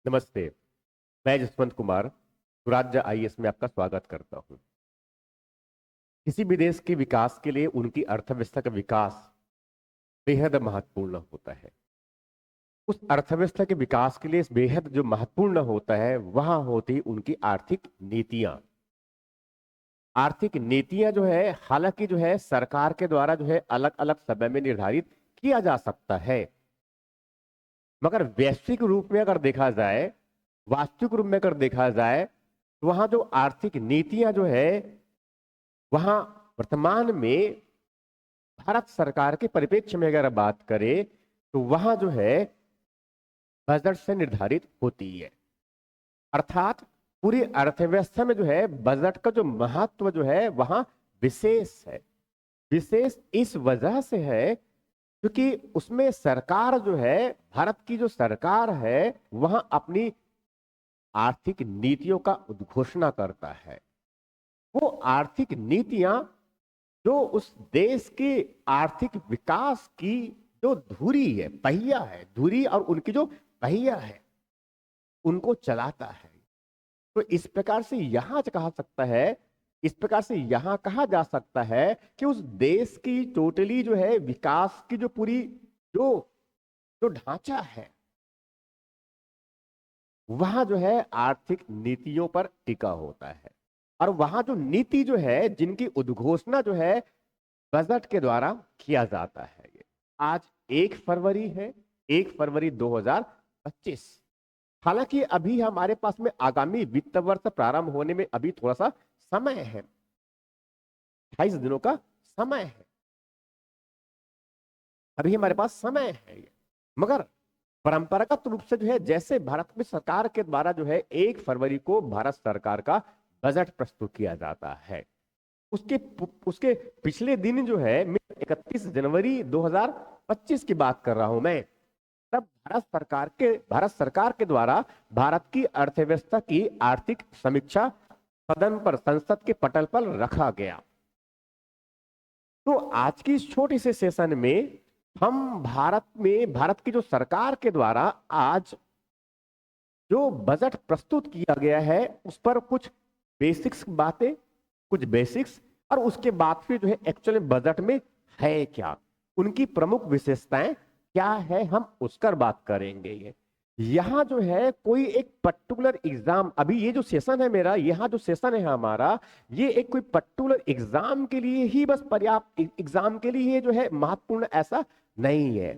नमस्ते। मैं जसवंत कुमार स्वराज्य आईएएस में आपका स्वागत करता हूं। किसी भी देश के विकास के लिए उनकी अर्थव्यवस्था का विकास बेहद महत्वपूर्ण होता है। उस अर्थव्यवस्था के विकास के लिए बेहद जो महत्वपूर्ण होता है वह होती उनकी आर्थिक नीतियां। आर्थिक नीतियां जो है हालांकि जो है सरकार के द्वारा जो है अलग अलग समय में निर्धारित किया जा सकता है, मगर वैश्विक रूप में अगर देखा जाए, वास्तविक रूप में अगर देखा जाए तो वहां जो आर्थिक नीतियां जो है वहां वर्तमान में भारत सरकार के परिप्रेक्ष्य में अगर बात करें तो वहां जो है बजट से निर्धारित होती है। अर्थात पूरी अर्थव्यवस्था में जो है बजट का जो महत्व जो है वहां विशेष है। विशेष इस वजह से है क्योंकि उसमें सरकार जो है, भारत की जो सरकार है, वहां अपनी आर्थिक नीतियों का उद्घोषणा करता है। वो आर्थिक नीतियां जो उस देश के आर्थिक विकास की जो धुरी है, पहिया है, धुरी और उनकी जो पहिया है उनको चलाता है। तो इस प्रकार से यहां कहा सकता है, इस प्रकार से यहां कहा जा सकता है कि उस देश की टोटली जो है विकास की जो पूरी जो जो ढांचा है वहां जो है आर्थिक नीतियों पर टिका होता है। और वहां जो नीति जो है जिनकी उद्घोषणा जो है बजट के द्वारा किया जाता है। ये आज 1 फरवरी है, 1 फरवरी 2025। हालांकि अभी हमारे पास में आगामी वित्त वर्ष प्रारंभ होने में अभी थोड़ा सा समय है, 28 दिनों का समय है, अभी हमारे पास समय है। मगर परंपरागत रूप से जो है जैसे भारत में सरकार के द्वारा जो है 1 फरवरी को भारत सरकार का बजट प्रस्तुत किया जाता है, उसके उसके पिछले दिन जो है 31 जनवरी 2025 की बात कर रहा हूं मैं, तब भारत सरकार के द्वारा भारत की अर्थव्यवस्था की आर्थिक समीक्षा सदन पर, संसद के पटल पर रखा गया। तो आज की इस छोटे से सेशन में हम भारत की जो सरकार के द्वारा आज जो बजट प्रस्तुत किया गया है उस पर कुछ बेसिक्स बातें, कुछ बेसिक्स, और उसके बाद फिर जो है एक्चुअली बजट में है क्या, उनकी प्रमुख विशेषताएं क्या है, हम उस पर बात करेंगे। ये यहाँ जो है कोई एक पर्टिकुलर एग्जाम, अभी ये जो सेशन है मेरा, यहाँ जो सेशन है हमारा, ये एक कोई पर्टिकुलर एग्जाम के लिए ही बस पर्याप्त, एग्जाम के लिए जो है महत्वपूर्ण ऐसा नहीं है।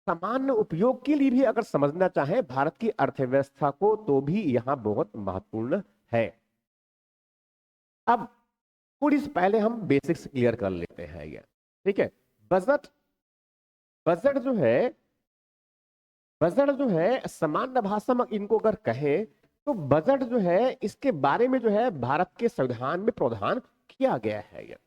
सामान्य उपयोग के लिए भी अगर समझना चाहें भारत की अर्थव्यवस्था को तो भी यहां बहुत महत्वपूर्ण है। अब थोड़ी सी पहले हम बेसिक्स क्लियर कर लेते हैं ये, ठीक है। बजट बजट जो है बजट जो है सामान्य भाषा में इनको अगर कहें तो बजट जो है इसके बारे में जो है भारत के संविधान में प्रावधान किया गया है। ये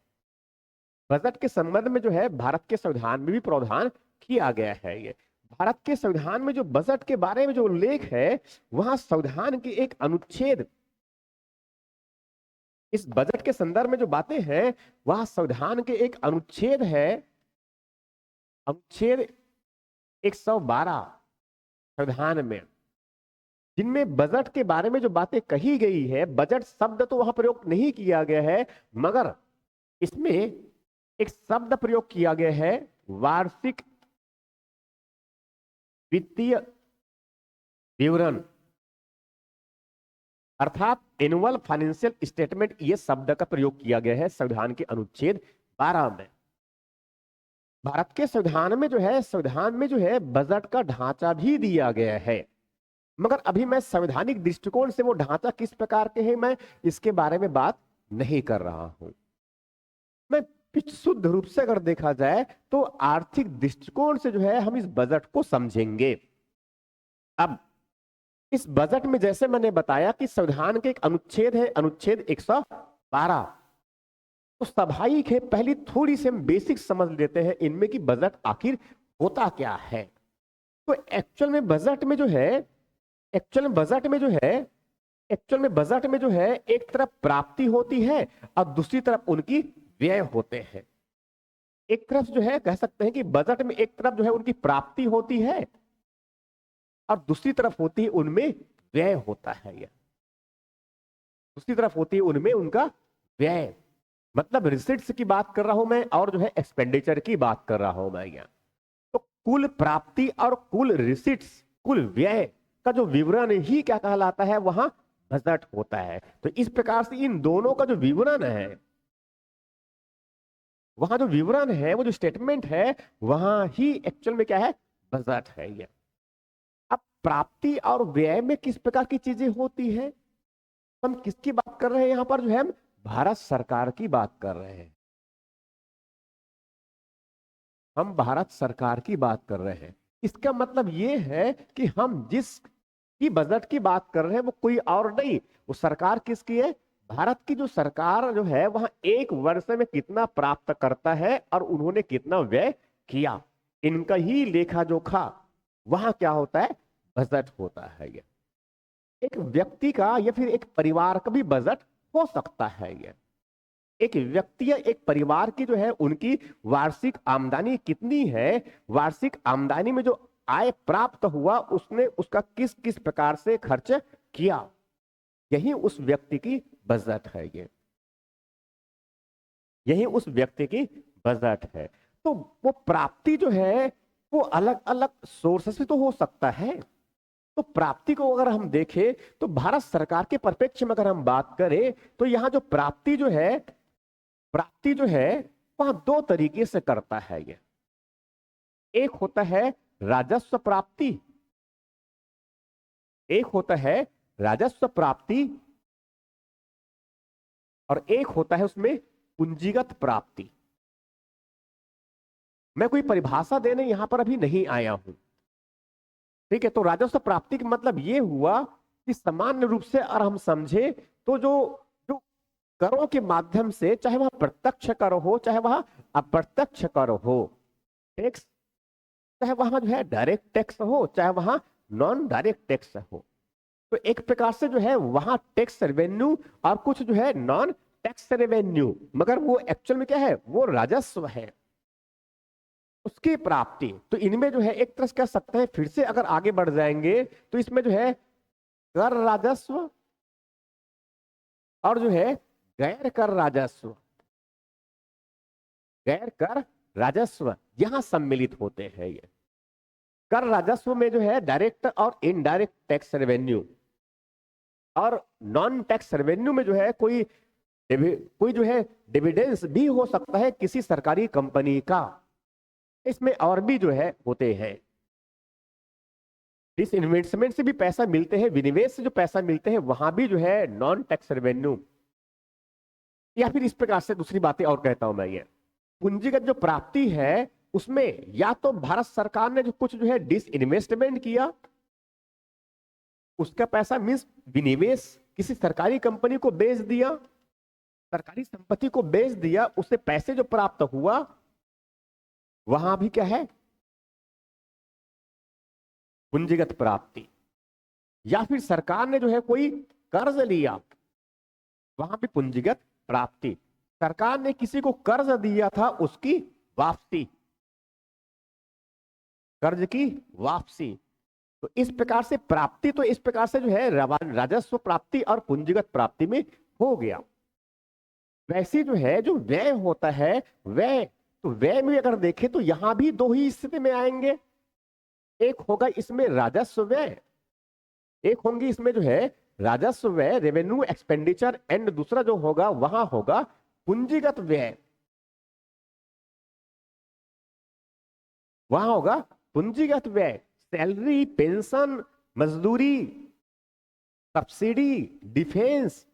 बजट के संबंध में जो है भारत के संविधान में भी प्रावधान किया गया है। ये भारत के संविधान में जो बजट के बारे में जो उल्लेख है वहां संविधान के एक अनुच्छेद, इस बजट के संदर्भ में जो बातें हैं वह संविधान के एक अनुच्छेद है, अनुच्छेद 112 संविधान में, जिनमें बजट के बारे में जो बातें कही गई है, बजट शब्द तो वहां प्रयोग नहीं किया गया है, मगर इसमें एक शब्द प्रयोग किया गया है वार्षिक वित्तीय विवरण, अर्थात एनुअल फाइनेंशियल स्टेटमेंट, ये शब्द का प्रयोग किया गया है संविधान के अनुच्छेद 12 में। भारत के संविधान में जो है, संविधान में जो है बजट का ढांचा भी दिया गया है, मगर अभी मैं संवैधानिक दृष्टिकोण से वो ढांचा किस प्रकार के हैं मैं इसके बारे में बात नहीं कर रहा हूं। मैं शुद्ध रूप से अगर देखा जाए तो आर्थिक दृष्टिकोण से जो है हम इस बजट को समझेंगे। अब इस बजट में जैसे मैंने बताया कि संविधान के एक अनुच्छेद है, अनुच्छेद 112, तो स्वाभाविक है पहली थोड़ी सी हम बेसिक समझ लेते हैं इनमें कि बजट आखिर होता क्या है। तो एक्चुअल में बजट में जो है, एक्चुअल में बजट में जो है एक्चुअल में बजट में जो है एक तरफ प्राप्ति होती है और दूसरी तरफ उनकी व्यय होते हैं। एक तरफ जो है कह सकते हैं कि बजट में एक तरफ जो है उनकी प्राप्ति होती है और दूसरी तरफ होती है उनमें व्यय होता है। यह दूसरी तरफ होती है उनमें उनका व्यय, मतलब रिसिट्स की बात कर रहा हूं मैं और जो है एक्सपेंडिचर की बात कर रहा हूं मैं यहाँ। तो कुल प्राप्ति और कुल रिसिट्स, कुल व्यय का जो विवरण ही क्या कहलाता है, वहां बजट होता है। तो इस प्रकार से इन दोनों का जो विवरण है, वहां जो विवरण है, वो जो स्टेटमेंट है, वहां ही एक्चुअल में क्या है, बजट है ये। अब प्राप्ति और व्यय में किस प्रकार की चीजें होती है, हम किसकी बात कर रहे हैं यहां पर, जो है हम भारत सरकार की बात कर रहे हैं। हम भारत सरकार की बात कर रहे हैं। इसका मतलब ये है कि हम जिस की बजट की बात कर रहे हैं वो कोई और नहीं, वो सरकार किसकी है, भारत की जो सरकार जो है वहां एक वर्ष में कितना प्राप्त करता है और उन्होंने कितना व्यय किया, इनका ही लेखा जोखा वहां क्या होता है, बजट होता है। ये एक व्यक्ति का या फिर एक परिवार का भी बजट हो सकता है। ये एक व्यक्ति या एक परिवार की जो है उनकी वार्षिक आमदनी कितनी है, वार्षिक आमदनी में जो आय प्राप्त हुआ उसने उसका किस किस प्रकार से खर्च किया, यही उस व्यक्ति की बजट है। ये यही उस व्यक्ति की बजट है। तो वो प्राप्ति जो है वो अलग अलग सोर्स से तो हो सकता है। तो प्राप्ति को अगर हम देखें तो भारत सरकार के परिप्रेक्ष्य में अगर हम बात करें तो यहां जो प्राप्ति जो है, प्राप्ति जो है वह दो तरीके से करता है। ये एक होता है राजस्व प्राप्ति, एक होता है राजस्व प्राप्ति और एक होता है उसमें पूंजीगत प्राप्ति। मैं कोई परिभाषा देने यहां पर अभी नहीं आया हूं, ठीक है। तो राजस्व प्राप्ति का मतलब ये हुआ कि सामान्य रूप से अगर हम समझे तो जो जो करों के माध्यम से, चाहे वह प्रत्यक्ष कर हो चाहे वह अप्रत्यक्ष कर हो, टैक्स, चाहे वहां जो है डायरेक्ट टैक्स हो चाहे वहां नॉन डायरेक्ट टैक्स हो, तो एक प्रकार से जो है वहां टैक्स रेवेन्यू और कुछ जो है नॉन टैक्स रेवेन्यू, मगर वो एक्चुअल में क्या है, वो राजस्व है, उसकी प्राप्ति। तो इनमें जो है एक तरह से कह सकते हैं, फिर से अगर आगे बढ़ जाएंगे तो इसमें जो है कर राजस्व और जो है गैर कर राजस्व, गैर कर राजस्व यहां सम्मिलित होते हैं। ये कर राजस्व में जो है डायरेक्ट और इनडायरेक्ट टैक्स रेवेन्यू, और नॉन टैक्स रेवेन्यू में जो है कोई जो है डिविडेंस भी हो सकता है किसी सरकारी कंपनी का, इसमें और भी जो है होते हैं। इस इन्वेस्टमेंट से भी पैसा मिलते हैं, विनिवेश से जो पैसा मिलते हैं वहां भी जो है नॉन टैक्स रेवेन्यू। या फिर इस प्रकार से दूसरी बातें और कहता हूं मैं, ये पूंजीगत जो प्राप्ति है उसमें या तो भारत सरकार ने जो कुछ जो है डिस इन्वेस्टमेंट किया, उसका पैसा मीन्स विनिवेश किसी सरकारी कंपनी को बेच दिया, सरकारी संपत्ति को बेच दिया, उससे पैसे जो प्राप्त हुआ वहां भी क्या है, पूंजीगत प्राप्ति। या फिर सरकार ने जो है कोई कर्ज लिया, वहां भी पूंजीगत प्राप्ति। सरकार ने किसी को कर्ज दिया था, उसकी वापसी, कर्ज की वापसी। तो इस प्रकार से प्राप्ति तो इस प्रकार से जो है राजस्व प्राप्ति और पूंजीगत प्राप्ति में हो गया। वैसे जो है जो व्यय होता है, व्यय, तो व्यय में अगर देखें तो यहां भी दो ही स्थिति में आएंगे, एक होगा इसमें राजस्व व्यय, एक होंगी इसमें जो है राजस्व व्यय रेवेन्यू एक्सपेंडिचर, एंड दूसरा जो होगा वहां होगा पूंजीगत व्यय, वहां होगा पूंजीगत व्यय। सैलरी, पेंशन, मजदूरी, सब्सिडी, डिफेंस,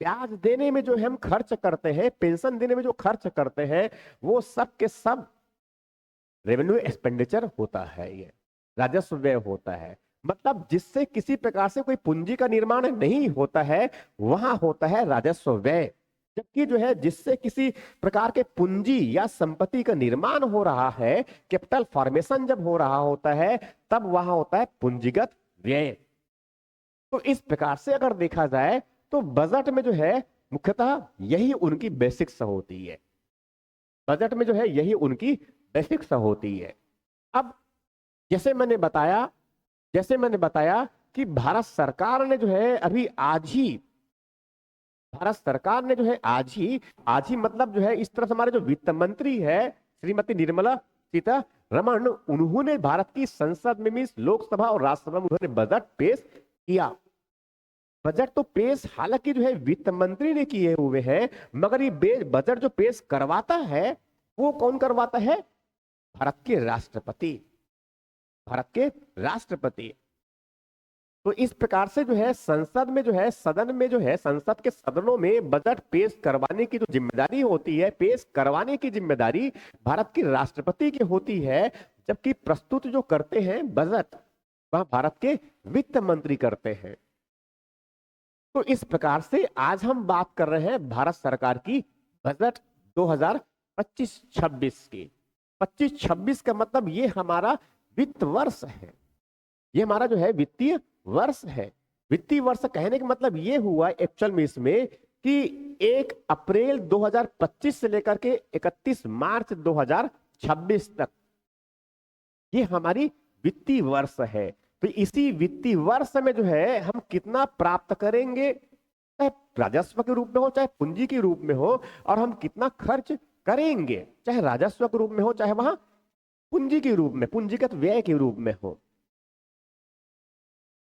ब्याज देने में जो हम खर्च करते हैं, पेंशन देने में जो खर्च करते हैं, वो सब के सब रेवेन्यू एक्सपेंडिचर होता है, ये राजस्व व्यय होता है। मतलब जिससे किसी प्रकार से कोई पूंजी का निर्माण नहीं होता है वहां होता है राजस्व व्यय, जबकि जो है जिससे किसी प्रकार के पूंजी या संपत्ति का निर्माण हो रहा है, कैपिटल फॉर्मेशन जब हो रहा होता है, तब वहां होता है पूंजीगत व्यय। तो इस प्रकार से अगर देखा जाए तो बजट में जो है मुख्यतः यही उनकी बेसिक्स होती है, बजट में जो है यही उनकी बेसिक्स होती है। अब जैसे मैंने बताया जैसे मैंने बताया कि भारत सरकार ने जो है अभी आज ही, भारत सरकार ने जो है आज ही मतलब जो है इस तरह से हमारे जो वित्त मंत्री है श्रीमती निर्मला सीतारमण, उन्होंने भारत की संसद में भी, लोकसभा और राज्यसभा में उन्होंने बजट पेश किया। बजट तो पेश हालांकि जो है वित्त मंत्री ने किए हुए हैं, मगर ये बजट जो पेश करवाता है वो कौन करवाता है? भारत के राष्ट्रपति, भारत के राष्ट्रपति। तो इस प्रकार से जो है संसद में जो है, सदन में जो है, संसद के सदनों में बजट पेश करवाने की जो जिम्मेदारी होती है, पेश करवाने की जिम्मेदारी भारत की राष्ट्रपति की होती है, जबकि प्रस्तुत जो करते हैं बजट वह भारत के वित्त मंत्री करते हैं। तो इस प्रकार से आज हम बात कर रहे हैं भारत सरकार की बजट 2025-26 की। 25-26 का मतलब ये हमारा वित्त वर्ष है, ये हमारा जो है वित्तीय वर्ष है। वित्तीय वर्ष कहने का मतलब ये हुआ एक्चुअल में इसमें कि 1 अप्रैल 2025 से लेकर के 31 मार्च 2026 तक ये हमारी वित्तीय वर्ष है। तो इसी वित्तीय वर्ष में जो है हम कितना प्राप्त करेंगे, चाहे राजस्व के रूप में हो चाहे पूंजी के रूप में हो, और हम कितना खर्च करेंगे, चाहे राजस्व के रूप में हो चाहे वहां पूंजी के रूप में, पूंजीगत व्यय के रूप में हो।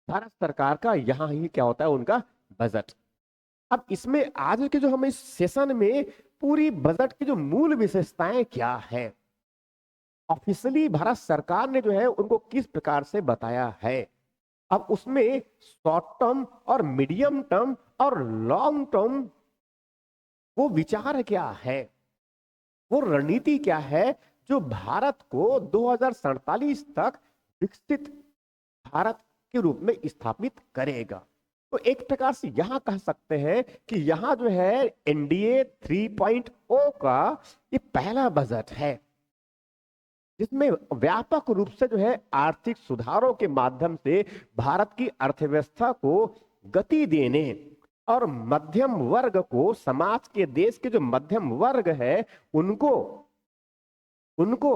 भारत सरकार का यहां ही क्या होता है, उनका बजट। अब इसमें आज के जो हम इस सेशन में पूरी बजट की जो मूल विशेषताएं क्या है, ऑफिशियली भारत सरकार ने जो है उनको किस प्रकार से बताया है, अब उसमें शॉर्ट टर्म और मीडियम टर्म और लॉन्ग टर्म वो विचार क्या है, वो रणनीति क्या है जो भारत को 2047 तक विकसित भारत के रूप में स्थापित करेगा। तो एक प्रकार से यहां कह सकते हैं कि यहां जो है एनडीए 3.0 का ये पहला बजट है, जिसमें व्यापक रूप से जो है आर्थिक सुधारों के माध्यम से भारत की अर्थव्यवस्था को गति देने और मध्यम वर्ग को, समाज के, देश के जो मध्यम वर्ग है उनको उनको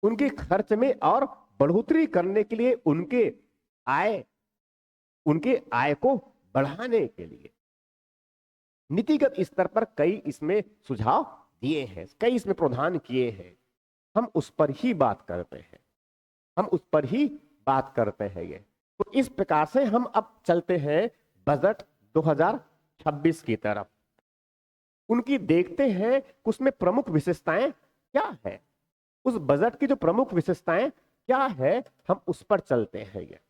उनके खर्च में और बढ़ोतरी करने के लिए, उनके आय को बढ़ाने के लिए नीतिगत स्तर पर कई इसमें सुझाव दिए हैं, कई इसमें प्रावधान किए हैं। हम उस पर ही बात करते हैं, हम उस पर ही बात करते हैं। ये तो इस प्रकार से हम अब चलते हैं बजट 2026 की तरफ, उनकी देखते हैं उसमें प्रमुख विशेषताएं क्या है, उस बजट की जो प्रमुख विशेषताएं क्या है, हम उस पर चलते हैं। ये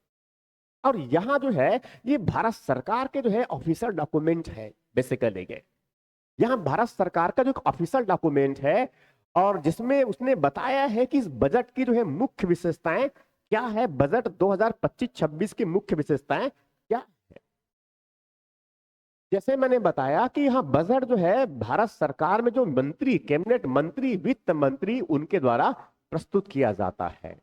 और यहां जो है ये भारत सरकार के जो है ऑफिशियल डॉक्यूमेंट है बेसिकली। ये यहां भारत सरकार का जो ऑफिशियल डॉक्यूमेंट है और जिसमें उसने बताया है कि इस बजट की जो है मुख्य विशेषताएं क्या है, बजट 2025-26 की मुख्य विशेषताएं क्या है। जैसे मैंने बताया कि यहां बजट जो है भारत सरकार में जो मंत्री, कैबिनेट मंत्री, वित्त मंत्री, उनके द्वारा प्रस्तुत किया जाता है।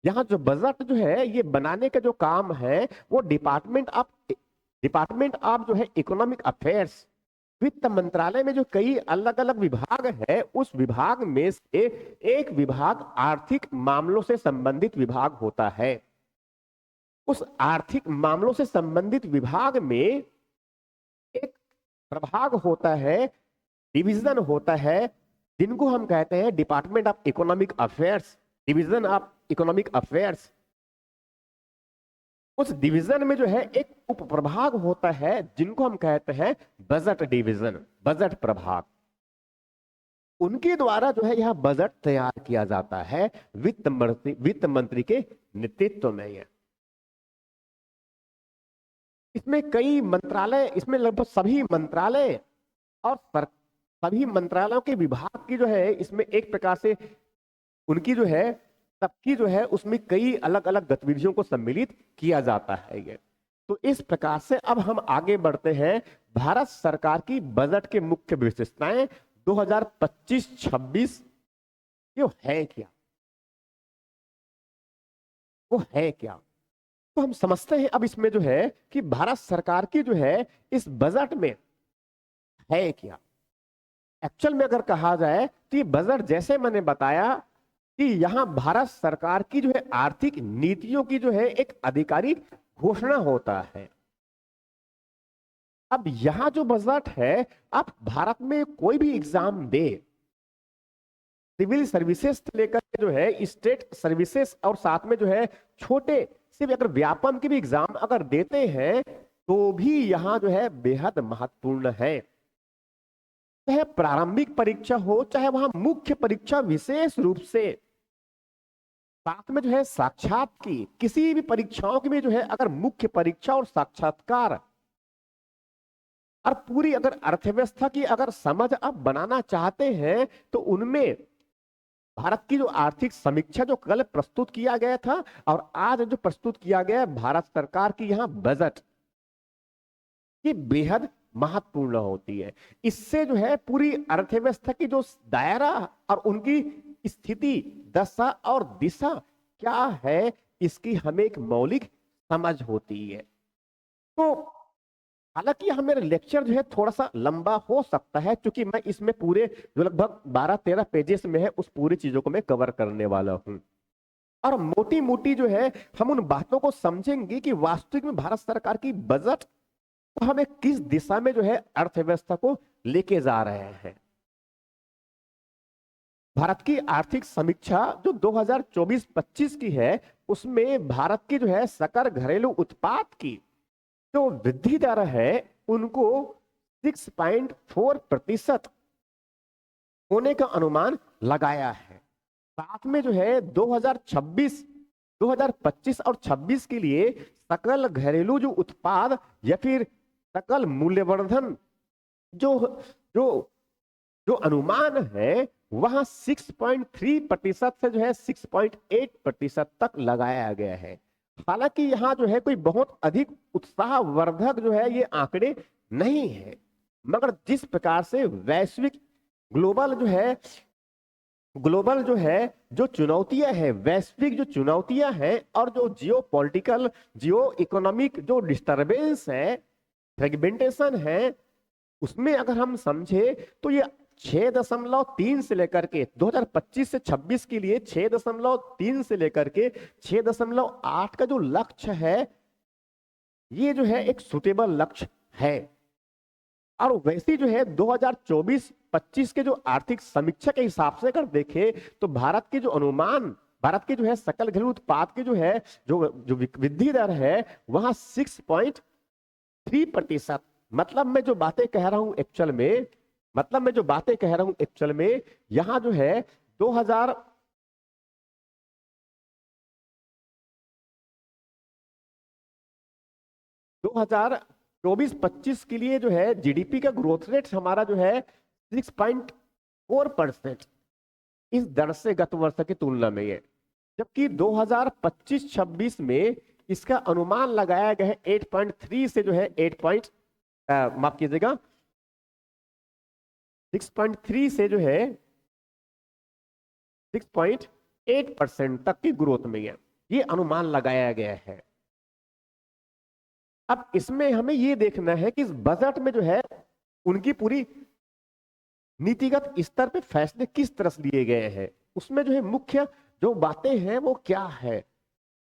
यहाँ जो बजट जो है ये बनाने का जो काम है वो डिपार्टमेंट ऑफ जो है इकोनॉमिक अफेयर्स, वित्त मंत्रालय में जो कई अलग अलग विभाग है उस विभाग में से एक विभाग आर्थिक मामलों से संबंधित विभाग होता है। उस आर्थिक मामलों से संबंधित विभाग में एक प्रभाग होता है, डिवीजन होता है, जिनको हम कहते हैं department of economic affairs, division of economic affairs. उस डिवीजन में जो है एक उप प्रभाग होता है जिनको हम कहते हैं बजट डिवीजन, बजट प्रभाग। उनके द्वारा जो है यह बजट तैयार किया जाता है वित्त मंत्री के नेतृत्व में। यह इसमें कई मंत्रालय, इसमें लगभग सभी मंत्रालय और सभी मंत्रालयों के विभाग की जो है इसमें एक प्रकार से उनकी जो है सबकी जो है उसमें कई अलग अलग गतिविधियों को सम्मिलित किया जाता है। ये तो इस प्रकार से अब हम आगे बढ़ते हैं। भारत सरकार की बजट के मुख्य विशेषताएं 2025-26 ये है क्या, वो है क्या, तो हम समझते हैं अब इसमें जो है कि भारत सरकार की जो है इस बजट में है क्या। एक्चुअल में अगर कहा जाए तो ये बजट जैसे मैंने बताया कि यहाँ भारत सरकार की जो है आर्थिक नीतियों की जो है एक आधिकारिक घोषणा होता है। अब यहाँ जो बजट है, आप भारत में कोई भी एग्जाम दे, सिविल सर्विसेज से लेकर के जो है स्टेट सर्विसेज और साथ में जो है छोटे से भी अगर व्यापम के भी एग्जाम अगर देते हैं तो भी यहाँ जो है बेहद महत्वपूर्ण है। चाहे प्रारंभिक परीक्षा हो, चाहे वहां मुख्य परीक्षा, विशेष रूप से साथ में जो है साक्षात की किसी भी परीक्षाओं की में जो है अगर मुख्य परीक्षा और साक्षात्कार और पूरी अगर अर्थव्यवस्था की अगर समझ आप बनाना चाहते हैं तो उनमें भारत की जो आर्थिक समीक्षा जो कल प्रस्तुत किया गया था और आज जो प्रस्तुत किया गया है भारत सरकार की यहाँ बजट, ये बेहद महत्वपूर्ण होती है। इससे जो है पूरी अर्थव्यवस्था की जो दायरा और उनकी स्थिति, दशा और दिशा क्या है, इसकी हमें एक मौलिक समझ होती है। तो हालांकि यह मेरा लेक्चर जो है थोड़ा सा लंबा हो सकता है क्योंकि मैं इसमें पूरे जो लगभग 12-13 पेजेस में है उस पूरी चीजों को मैं कवर करने वाला हूं और मोटी मोटी जो है हम उन बातों को समझेंगे कि वास्तविक में भारत सरकार की बजट तो हमें किस दिशा में जो है अर्थव्यवस्था को लेके जा रहे हैं। भारत की आर्थिक समीक्षा जो 2024-25 की है उसमें भारत की जो है सकल घरेलू उत्पाद की जो वृद्धि दर है उनको 6.4% होने का अनुमान लगाया है। साथ में जो है 2026, 2025 और 26 के लिए सकल घरेलू जो उत्पाद या फिर सकल मूल्यवर्धन जो जो जो अनुमान है वहां 6.3% से जो है 6.8% तक लगाया गया है। हालांकि यहाँ जो है कोई बहुत अधिक उत्साहवर्धक जो है ये आंकड़े नहीं है, मगर जिस प्रकार से वैश्विक ग्लोबल जो है जो चुनौतियां हैं, वैश्विक जो चुनौतियां हैं और जो जियो पॉलिटिकल, जियो इकोनॉमिक जो डिस्टरबेंस है, फ्रेगमेंटेशन है, उसमें अगर हम समझे तो ये 6.3 से लेकर के 2025 से 26 के लिए 6.3 से लेकर के 6.8 का जो लक्ष्य है ये जो है एक सुटेबल लक्ष्य है। और वैसे जो है 2024-25 के जो आर्थिक समीक्षा के हिसाब से अगर देखें तो भारत के जो अनुमान, भारत के जो है सकल घरेलू उत्पाद के जो है जो वृद्धि दर है वहां 6.3%। मतलब मैं जो बातें कह रहा हूं एक्चुअल में, यहां जो है 2024-25 के लिए जो है जीडीपी का ग्रोथ रेट हमारा जो है 6.4% इस दर से गत वर्ष की तुलना में है, जबकि 2025-26 में इसका अनुमान लगाया गया है 8.3 से जो है 6.3 से जो है 6.8% तक की ग्रोथ में है, ये अनुमान लगाया गया है। अब इसमें हमें ये देखना है कि इस बजट में जो है उनकी पूरी नीतिगत स्तर पे फैसले किस तरह से लिए गए हैं, उसमें जो है मुख्य जो बातें हैं वो क्या है।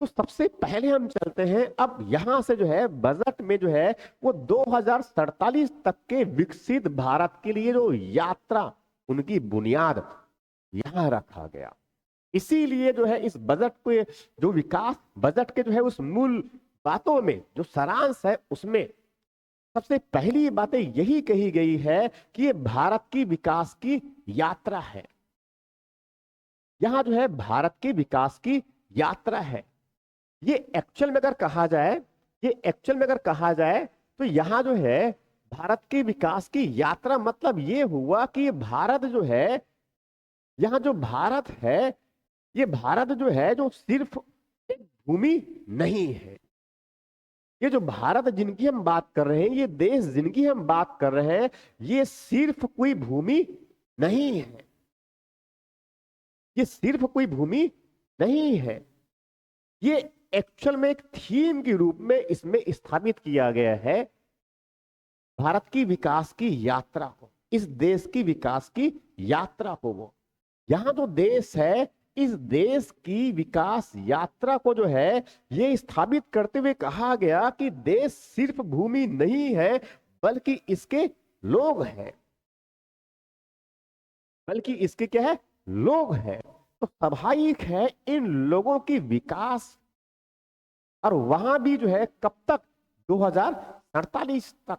तो सबसे पहले हम चलते हैं अब यहां से जो है बजट में जो है वो 2047 तक के विकसित भारत के लिए जो यात्रा, उनकी बुनियाद यहां रखा गया। इसीलिए जो है इस बजट को जो विकास बजट के जो है उस मूल बातों में जो सारांश है उसमें सबसे पहली बातें यही कही गई है कि ये भारत की विकास की यात्रा है। यहां जो है भारत के विकास की यात्रा है। ये एक्चुअल में अगर कहा जाए तो यहां जो है भारत के विकास की यात्रा मतलब ये हुआ कि ये भारत जो है, यहां जो भारत है, ये भारत जो है जो सिर्फ एक भूमि नहीं है। ये जो भारत जिनकी हम बात कर रहे हैं, ये देश जिनकी हम बात कर रहे हैं, ये सिर्फ कोई भूमि नहीं है, ये सिर्फ कोई भूमि नहीं है। ये एक्चुअल में एक थीम के रूप में इसमें स्थापित किया गया है भारत की विकास की यात्रा को, इस देश की विकास की यात्रा को। वो यहां जो देश है इस देश की विकास यात्रा को जो है ये स्थापित करते हुए कहा गया कि देश सिर्फ भूमि नहीं है बल्कि इसके लोग हैं, बल्कि इसके क्या है, लोग हैं। तो स्वाभाविक है इन लोगों की विकास, और वहां भी जो है कब तक, 2047 तक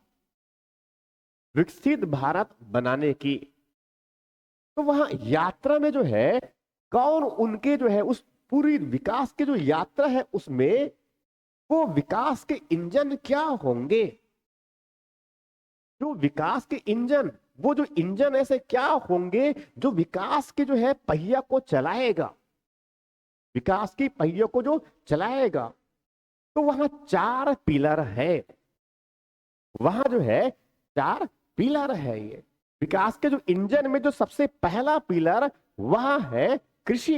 विकसित भारत बनाने की। तो वहां यात्रा में जो है कौन उनके जो है उस पूरी विकास की जो यात्रा है उसमें वो विकास के इंजन क्या होंगे, जो विकास के इंजन, वो जो इंजन ऐसे क्या होंगे जो विकास के जो है पहिया को चलाएगा, विकास की पहियों को जो चलाएगा। तो वहां 4 पिलर है, वहां जो है 4 पिलर है। ये विकास के जो इंजन में जो सबसे पहला पिलर वह है कृषि।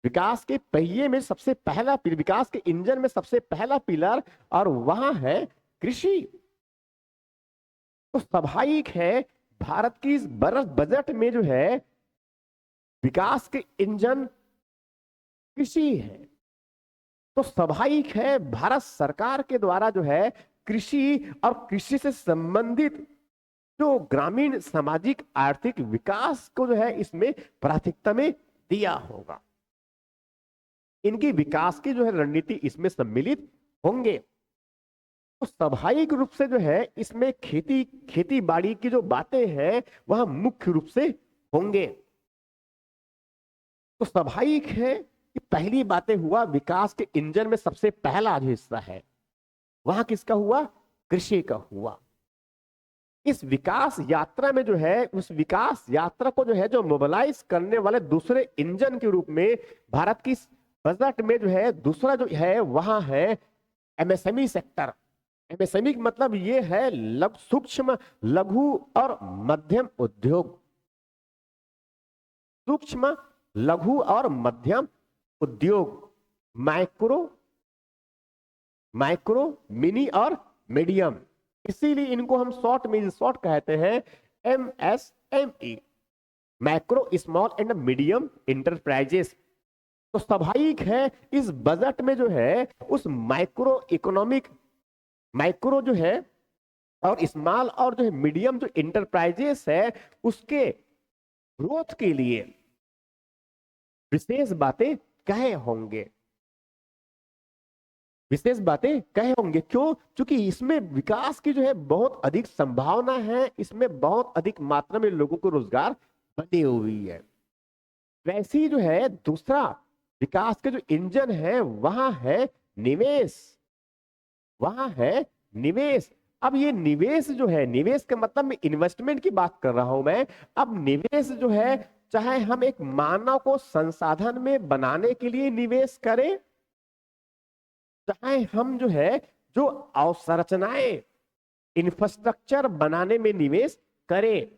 विकास के पहिए में सबसे पहला पिलर, विकास के इंजन में सबसे पहला पिलर और वह है कृषि। तो स्वाभाविक है भारत की इस बजट में जो है विकास के इंजन कृषि है। तो स्वाभाविक है भारत सरकार के द्वारा जो है कृषि और कृषि से संबंधित जो ग्रामीण सामाजिक आर्थिक विकास को जो है इसमें प्राथमिकता में दिया होगा। इनकी विकास की जो है रणनीति इसमें सम्मिलित होंगे। तो स्वाभाविक रूप से जो है इसमें खेती बाड़ी की जो बातें हैं वह मुख्य रूप से होंगे। तो स्वाभाविक है कि पहली बातें हुआ विकास के इंजन में सबसे पहला जो हिस्सा है वहां किसका हुआ, कृषि का हुआ। इस विकास यात्रा में जो है उस विकास यात्रा को जो है जो मोबिलाइज करने वाले दूसरे इंजन के रूप में भारत की बजट में जो है दूसरा जो है वहां है एमएसएमई सेक्टर। एमएसएमई का मतलब ये है सूक्ष्म लघु और मध्यम उद्योग, सूक्ष्म लघु और मध्यम उद्योग, माइक्रो मिनी और मीडियम, इसीलिए इनको हम शॉर्ट कहते हैं MSME, macro small and medium enterprises. तो स्वाभाविक है इस बजट में जो है उस माइक्रो जो है और स्मॉल और जो है मीडियम जो इंटरप्राइजेस है उसके ग्रोथ के लिए विशेष बातें कहे होंगे, विशेष बातें कहे होंगे। क्यों? क्योंकि इसमें विकास की जो है बहुत अधिक संभावना है, इसमें बहुत अधिक मात्रा में लोगों को रोजगार बनी हुई है। वैसी जो है दूसरा विकास के जो इंजन है वहां है निवेश, वहां है निवेश। अब ये निवेश जो है, निवेश के मतलब में इन्वेस्टमेंट की बात कर रहा हूं मैं। अब निवेश जो है चाहे हम एक मानव को संसाधन में बनाने के लिए निवेश करें, चाहे हम जो है जो अवसंरचनाएं इंफ्रास्ट्रक्चर बनाने में निवेश करें,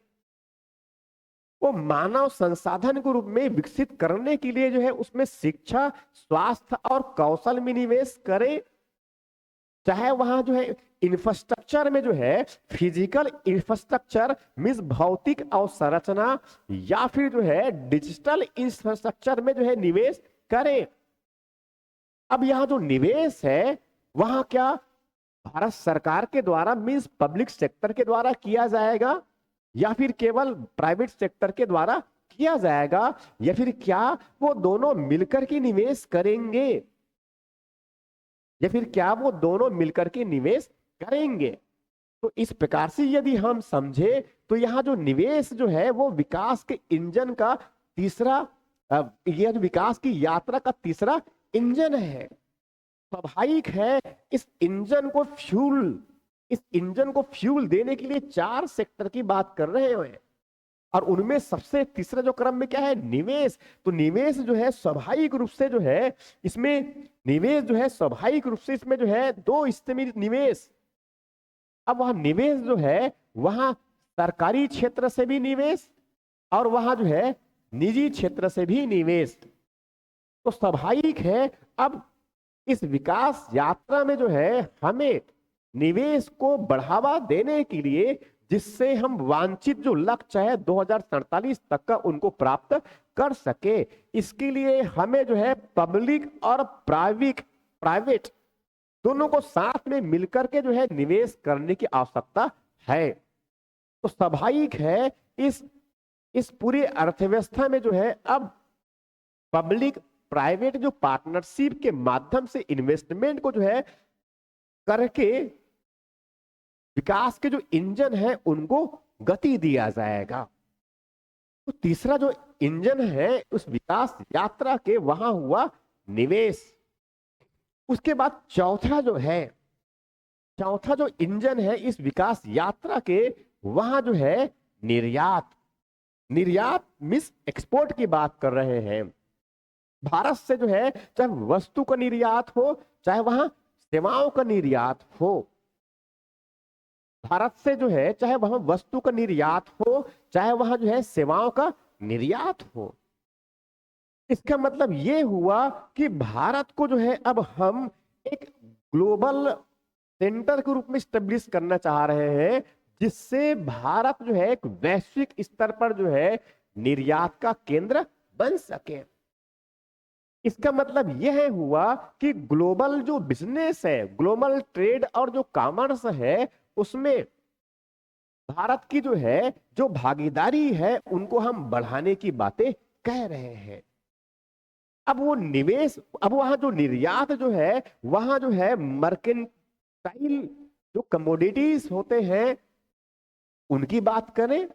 वो मानव संसाधन के रूप में विकसित करने के लिए जो है उसमें शिक्षा, स्वास्थ्य और कौशल में निवेश करें, चाहे वहां जो है इंफ्रास्ट्रक्चर में जो है फिजिकल इंफ्रास्ट्रक्चर मींस भौतिक अवसंरचना या फिर जो है डिजिटल इंफ्रास्ट्रक्चर में जो है निवेश करें। अब यहां जो निवेश है वहां क्या भारत सरकार के द्वारा मींस पब्लिक सेक्टर के द्वारा किया जाएगा या फिर केवल प्राइवेट सेक्टर के द्वारा किया जाएगा, या फिर क्या वो दोनों मिलकर के निवेश करेंगे, या फिर क्या वो दोनों मिलकर के निवेश करेंगे। तो इस प्रकार से यदि हम समझे तो यहाँ जो निवेश जो है वो विकास के इंजन का तीसरा, यह विकास की यात्रा का तीसरा इंजन है। स्वाभाविक है इस इंजन को फ्यूल देने के लिए 4 सेक्टर की बात कर रहे हैं और उनमें सबसे तीसरा जो क्रम में क्या है, निवेश। तो निवेश जो है स्वाभाविक रूप से जो है इसमें निवेश जो है स्वाभाविक रूप से इसमें जो है 2 हिस्से में निवेश। अब वहां निवेश जो है वहां सरकारी क्षेत्र से भी निवेश और वहां जो है निजी क्षेत्र से भी निवेश। तो स्वाभाविक है अब इस विकास यात्रा में जो है हमें निवेश को बढ़ावा देने के लिए जिससे हम वांछित जो लक्ष्य है 2047 तक का उनको प्राप्त कर सके। इसके लिए हमें जो है पब्लिक और प्राइवेट दोनों को साथ में मिलकर के जो है निवेश करने की आवश्यकता है। तो स्वाभाविक है इस पूरी अर्थव्यवस्था में जो है अब पब्लिक प्राइवेट जो पार्टनरशिप के माध्यम से इन्वेस्टमेंट को जो है करके विकास के जो इंजन है उनको गति दिया जाएगा। तो तीसरा जो इंजन है उस विकास यात्रा के वहां हुआ निवेश। उसके बाद चौथा जो इंजन है इस विकास यात्रा के वहां जो है निर्यात मींस एक्सपोर्ट की बात कर रहे हैं। भारत से जो है चाहे वस्तु का निर्यात हो चाहे वहां सेवाओं का निर्यात हो, भारत से जो है चाहे वहां वस्तु का निर्यात हो चाहे वहां जो है सेवाओं का निर्यात हो। इसका मतलब ये हुआ कि भारत को जो है अब हम एक ग्लोबल सेंटर के रूप में स्टेब्लिश करना चाह रहे हैं, जिससे भारत जो है एक वैश्विक स्तर पर जो है निर्यात का केंद्र बन सके। इसका मतलब यह हुआ कि ग्लोबल जो बिजनेस है, ग्लोबल ट्रेड और जो कॉमर्स है उसमें भारत की जो है जो भागीदारी है उनको हम बढ़ाने की बातें कह रहे हैं। अब वो निवेश, अब वहां जो निर्यात जो है वहां जो है मर्केंटाइल जो कमोडिटीज होते हैं उनकी बात करें,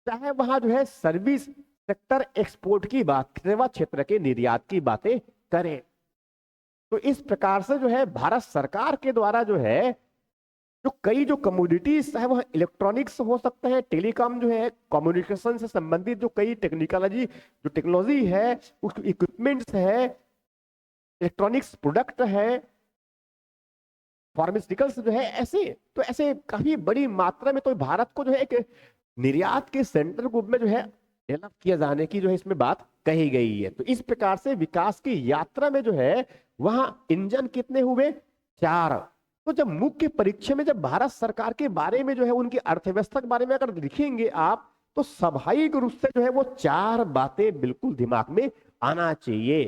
चाहे वहां जो है सर्विस सेक्टर एक्सपोर्ट की बात, सेवा क्षेत्र के निर्यात की बातें करें। तो इस प्रकार से जो है भारत सरकार के द्वारा जो है जो कई जो कमोडिटीज है वह इलेक्ट्रॉनिक्स हो सकते हैं, टेलीकॉम जो है कम्युनिकेशन से संबंधित जो कई टेक्नोलॉजी है, उस इक्विपमेंट्स है, इलेक्ट्रॉनिक्स प्रोडक्ट है, फार्मास्यूटिकल्स जो है, ऐसे काफी बड़ी मात्रा में तो भारत को जो है एक निर्यात के सेंटर रूप में जो है डेवलप किया जाने की जो है इसमें बात कही गई है। तो इस प्रकार से विकास की यात्रा में जो है वहां इंजन कितने हुए? 4। तो जब मुख्य परीक्षा में जब भारत सरकार के बारे में जो है उनकी अर्थव्यवस्था के बारे में अगर लिखेंगे आप तो स्वाभाविक रूप से जो है वो 4 बातें बिल्कुल दिमाग में आना चाहिए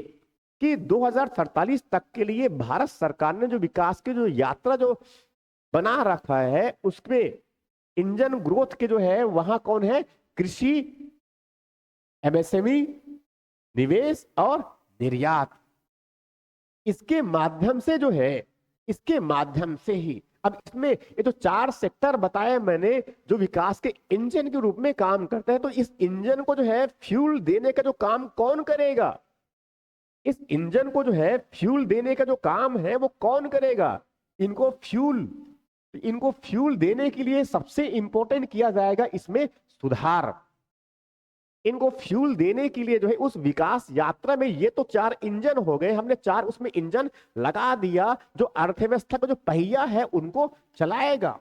कि 2047 तक के लिए भारत सरकार ने जो विकास की जो यात्रा जो बना रखा है उसमें इंजन ग्रोथ के जो है वहां कौन है? कृषि, एमएसएमई, निवेश और निर्यात। इसके माध्यम से जो है, इसके माध्यम से ही अब इसमें ये जो 4 सेक्टर बताए मैंने जो विकास के इंजन के रूप में काम करते हैं, तो इस इंजन को जो है फ्यूल देने का जो काम कौन करेगा? इस इंजन को जो है फ्यूल देने का जो काम है वो कौन करेगा? इनको फ्यूल देने के लिए सबसे इंपॉर्टेंट किया जाएगा इसमें सुधार। इनको फ्यूल देने के लिए जो है उस विकास यात्रा में ये तो 4 इंजन हो गए, हमने 4 उसमें इंजन लगा दिया जो अर्थव्यवस्था का जो पहिया है उनको चलाएगा।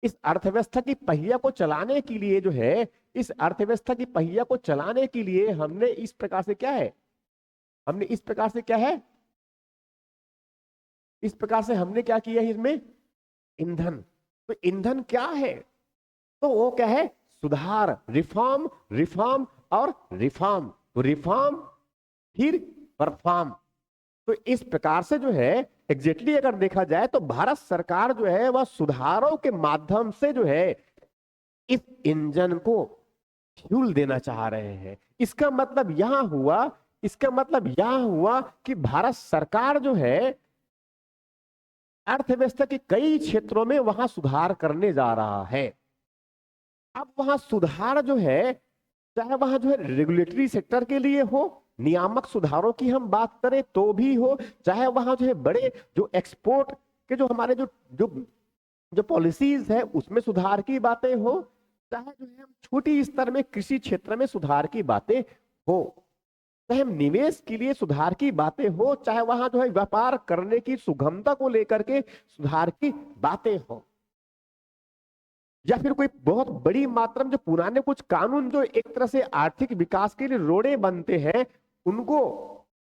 इस अर्थव्यवस्था की पहिया को चलाने के लिए जो है, इस अर्थव्यवस्था की पहिया को चलाने के लिए हमने इस प्रकार से क्या है, इस प्रकार से हमने क्या किया है इसमें? ईंधन। तो ईंधन क्या है? तो वो क्या है? सुधार, रिफॉर्म और रिफॉर्म, तो रिफॉर्म फिर परफॉर्म। तो इस प्रकार से जो है एग्जैक्टली अगर देखा जाए तो भारत सरकार जो है वह सुधारों के माध्यम से जो है इस इंजन को फ्यूल देना चाह रहे हैं। इसका मतलब यहां हुआ कि भारत सरकार जो है अर्थव्यवस्था के कई क्षेत्रों में वहां सुधार करने जा रहा है। अब वहां सुधार जो है चाहे वहां जो है रेगुलेटरी सेक्टर के लिए हो, नियामक सुधारों की हम बात करें तो भी हो, चाहे वहां जो है बड़े जो एक्सपोर्ट के जो हमारे जो पॉलिसीज है उसमें सुधार की बातें हो, चाहे जो है हम छोटी स्तर में कृषि क्षेत्र में सुधार की बातें हो, चाहे हम निवेश के लिए सुधार की बातें हो, चाहे वहां जो है व्यापार करने की सुगमता को लेकर के सुधार की बातें हो, या फिर कोई बहुत बड़ी मात्रा में जो पुराने कुछ कानून जो एक तरह से आर्थिक विकास के लिए रोड़े बनते हैं उनको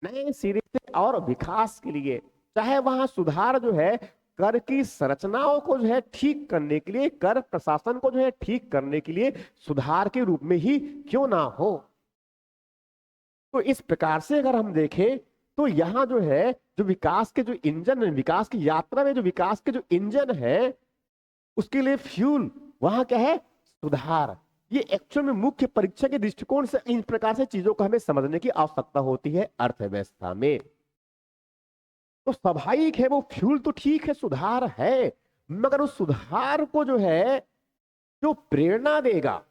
नए सिरे से और विकास के लिए, चाहे वहां सुधार जो है कर की संरचनाओं को जो है ठीक करने के लिए, कर प्रशासन को जो है ठीक करने के लिए सुधार के रूप में ही क्यों ना हो। तो इस प्रकार से अगर हम देखें तो यहां जो है जो विकास के जो इंजन, विकास की यात्रा में जो विकास के जो इंजन है उसके लिए फ्यूल वहां क्या है, सुधार। ये एक्चुअल में मुख्य परीक्षा के दृष्टिकोण से इन प्रकार से चीजों को हमें समझने की आवश्यकता होती है अर्थव्यवस्था में। तो स्वाभाविक है वो फ्यूल तो ठीक है, सुधार है, मगर उस सुधार को जो है जो प्रेरणा देगा,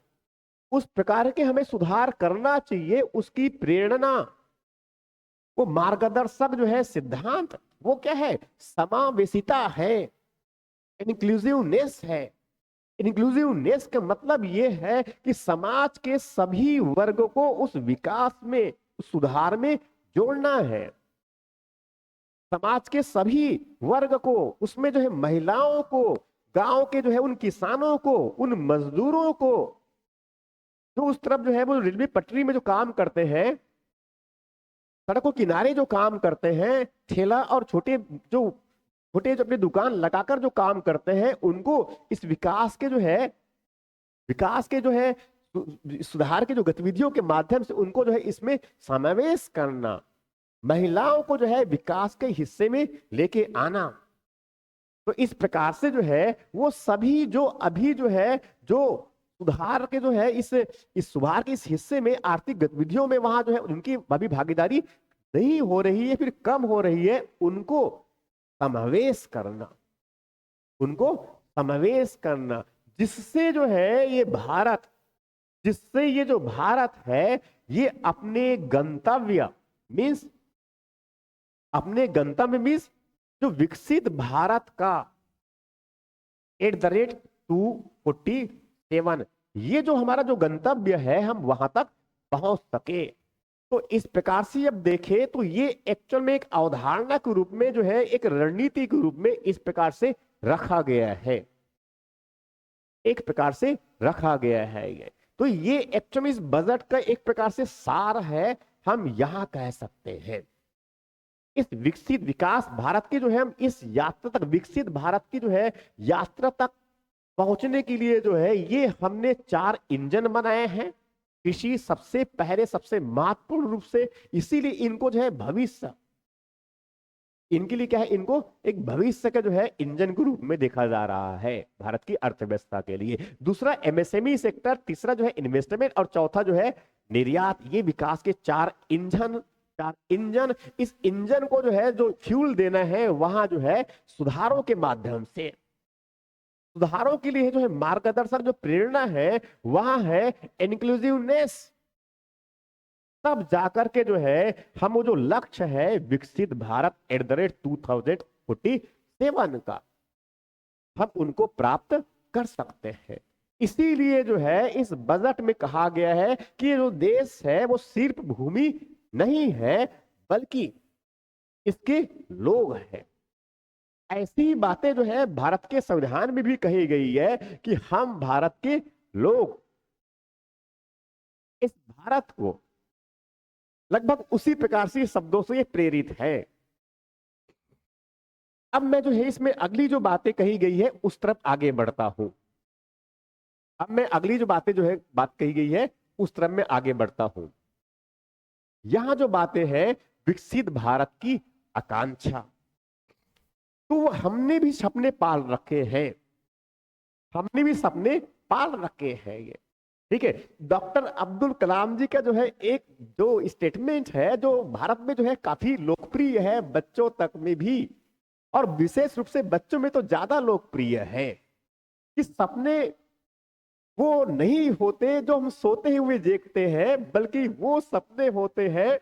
उस प्रकार के हमें सुधार करना चाहिए, उसकी प्रेरणा, वो मार्गदर्शक जो है सिद्धांत, वो क्या है, समावेशिता है, इंक्लूसिवनेस है। इंक्लूसिवनेस का मतलब ये है कि समाज के सभी वर्ग को उस विकास में, उस सुधार में जोड़ना है। समाज के सभी वर्ग को उसमें जो है, महिलाओं को, गांव के जो है उन किसानों को, उन मजदूरों को, जो उस तरफ जो है वो रेलवे पटरी में जो काम करते हैं, सड़कों किनारे जो काम करते हैं, ठेला और छोटे जो अपनी दुकान लगाकर जो काम करते हैं, उनको इस विकास के जो है, विकास के जो है सुधार के जो गतिविधियों के माध्यम से उनको जो है इसमें समावेश करना, महिलाओं को जो है विकास के हिस्से में लेके आना। तो इस प्रकार से जो है वो सभी जो अभी जो है जो सुधार के जो है इस सुधार के इस हिस्से में आर्थिक गतिविधियों में वहां जो है उनकी अभी भागीदारी नहीं हो रही है, फिर कम हो रही है, उनको समावेश करना, उनको समावेश करना, जिससे जो है ये भारत, जिससे ये जो भारत है ये अपने गंतव्य मीन्स, अपने गंतव्य मीन्स जो विकसित भारत का @247, ये जो हमारा जो गंतव्य है हम वहां तक पहुंच सके। तो इस प्रकार से अब देखें तो ये एक्चुअल में एक अवधारणा के रूप में जो है, एक रणनीति के रूप में इस प्रकार से रखा गया है, एक प्रकार से रखा गया है ये। तो ये एक्चुअल में इस बजट का एक प्रकार से सार है, हम यहां कह सकते हैं। इस विकसित विकास भारत की जो है, हम इस यात्रा तक, विकसित भारत की जो है यात्रा तक पहुंचने के लिए जो है ये हमने 4 इंजन बनाए हैं। कृषि सबसे पहले, सबसे महत्वपूर्ण रूप से, इसीलिए इनको जो है भविष्य, इनके लिए क्या है, इनको एक भविष्य का जो है इंजन के रूप में देखा जा रहा है भारत की अर्थव्यवस्था के लिए। दूसरा एमएसएमई सेक्टर, तीसरा जो है इन्वेस्टमेंट, और चौथा जो है निर्यात। ये विकास के 4 इंजन, 4 इंजन। इस इंजन को जो है जो फ्यूल देना है वहां जो है सुधारों के माध्यम से, सुधारों के लिए जो है मार्गदर्शक जो प्रेरणा है वहां है इंक्लूसिवनेस। तब जाकर के जो है हम वो जो लक्ष्य है विकसित भारत @2047 का, हम उनको प्राप्त कर सकते हैं। इसीलिए जो है इस बजट में कहा गया है कि ये जो देश है वो सिर्फ भूमि नहीं है बल्कि इसके लोग हैं। ऐसी बातें जो है भारत के संविधान में भी कही गई है कि हम भारत के लोग, इस भारत को लगभग उसी प्रकार से शब्दों से ये प्रेरित है। अब मैं जो है इसमें अगली जो बातें कही गई है उस तरफ आगे बढ़ता हूं। अब मैं अगली जो बातें जो है बात कही गई है उस तरफ में आगे बढ़ता हूं। यहां जो बातें हैं विकसित भारत की आकांक्षा, तो हमने भी सपने पाल रखे हैं, हमने भी सपने पाल रखे हैं ये, ठीक है। डॉक्टर अब्दुल कलाम जी का जो है एक जो स्टेटमेंट है जो भारत में जो है काफी लोकप्रिय है, बच्चों तक में भी, और विशेष रूप से बच्चों में तो ज्यादा लोकप्रिय है कि सपने वो नहीं होते जो हम सोते हुए देखते हैं, बल्कि वो सपने होते हैं,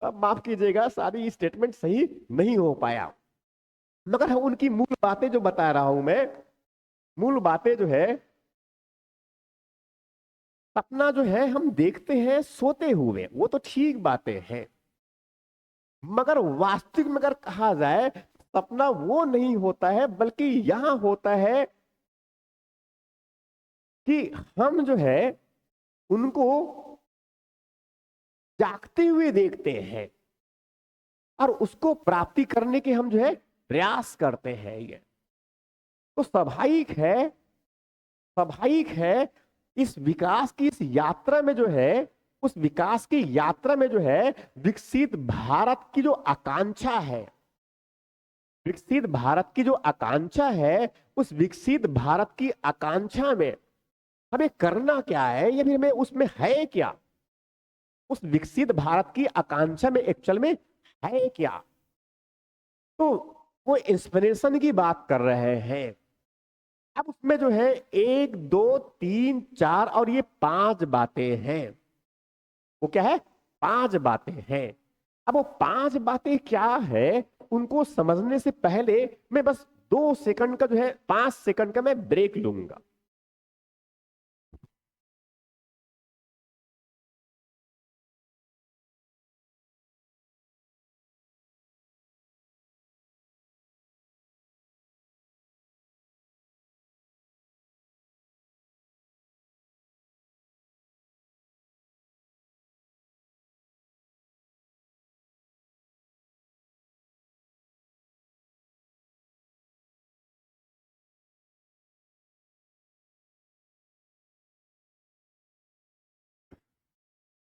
अब माफ कीजिएगा सारी स्टेटमेंट सही नहीं हो पाया, मगर हम उनकी मूल बातें जो बता रहा हूं मैं, मूल बातें जो है, सपना जो है हम देखते हैं सोते हुए, वो तो ठीक बातें हैं, मगर वास्तविक में अगर कहा जाए सपना वो नहीं होता है, बल्कि यहां होता है कि हम जो है उनको जागते हुए देखते हैं और उसको प्राप्ति करने के हम जो है प्रयास करते हैं ये। तो स्वाभाविक है इस विकास की इस यात्रा में जो है, उस विकास की यात्रा में जो है विकसित भारत की जो आकांक्षा है, विकसित भारत की जो आकांक्षा है, उस विकसित भारत की आकांक्षा में हमें करना क्या है, या फिर हमें उसमें है क्या, उस विकसित भारत की आकांक्षा में एक्चुअल में है क्या। तो वो इंस्पिरेशन की बात कर रहे हैं। अब उसमें जो है 1 2 3 4 और ये 5 बातें हैं। वो क्या है? 5 बातें हैं। अब वो 5 बातें क्या है, उनको समझने से पहले मैं बस 2 सेकंड का जो है 5 सेकंड का मैं ब्रेक लूंगा।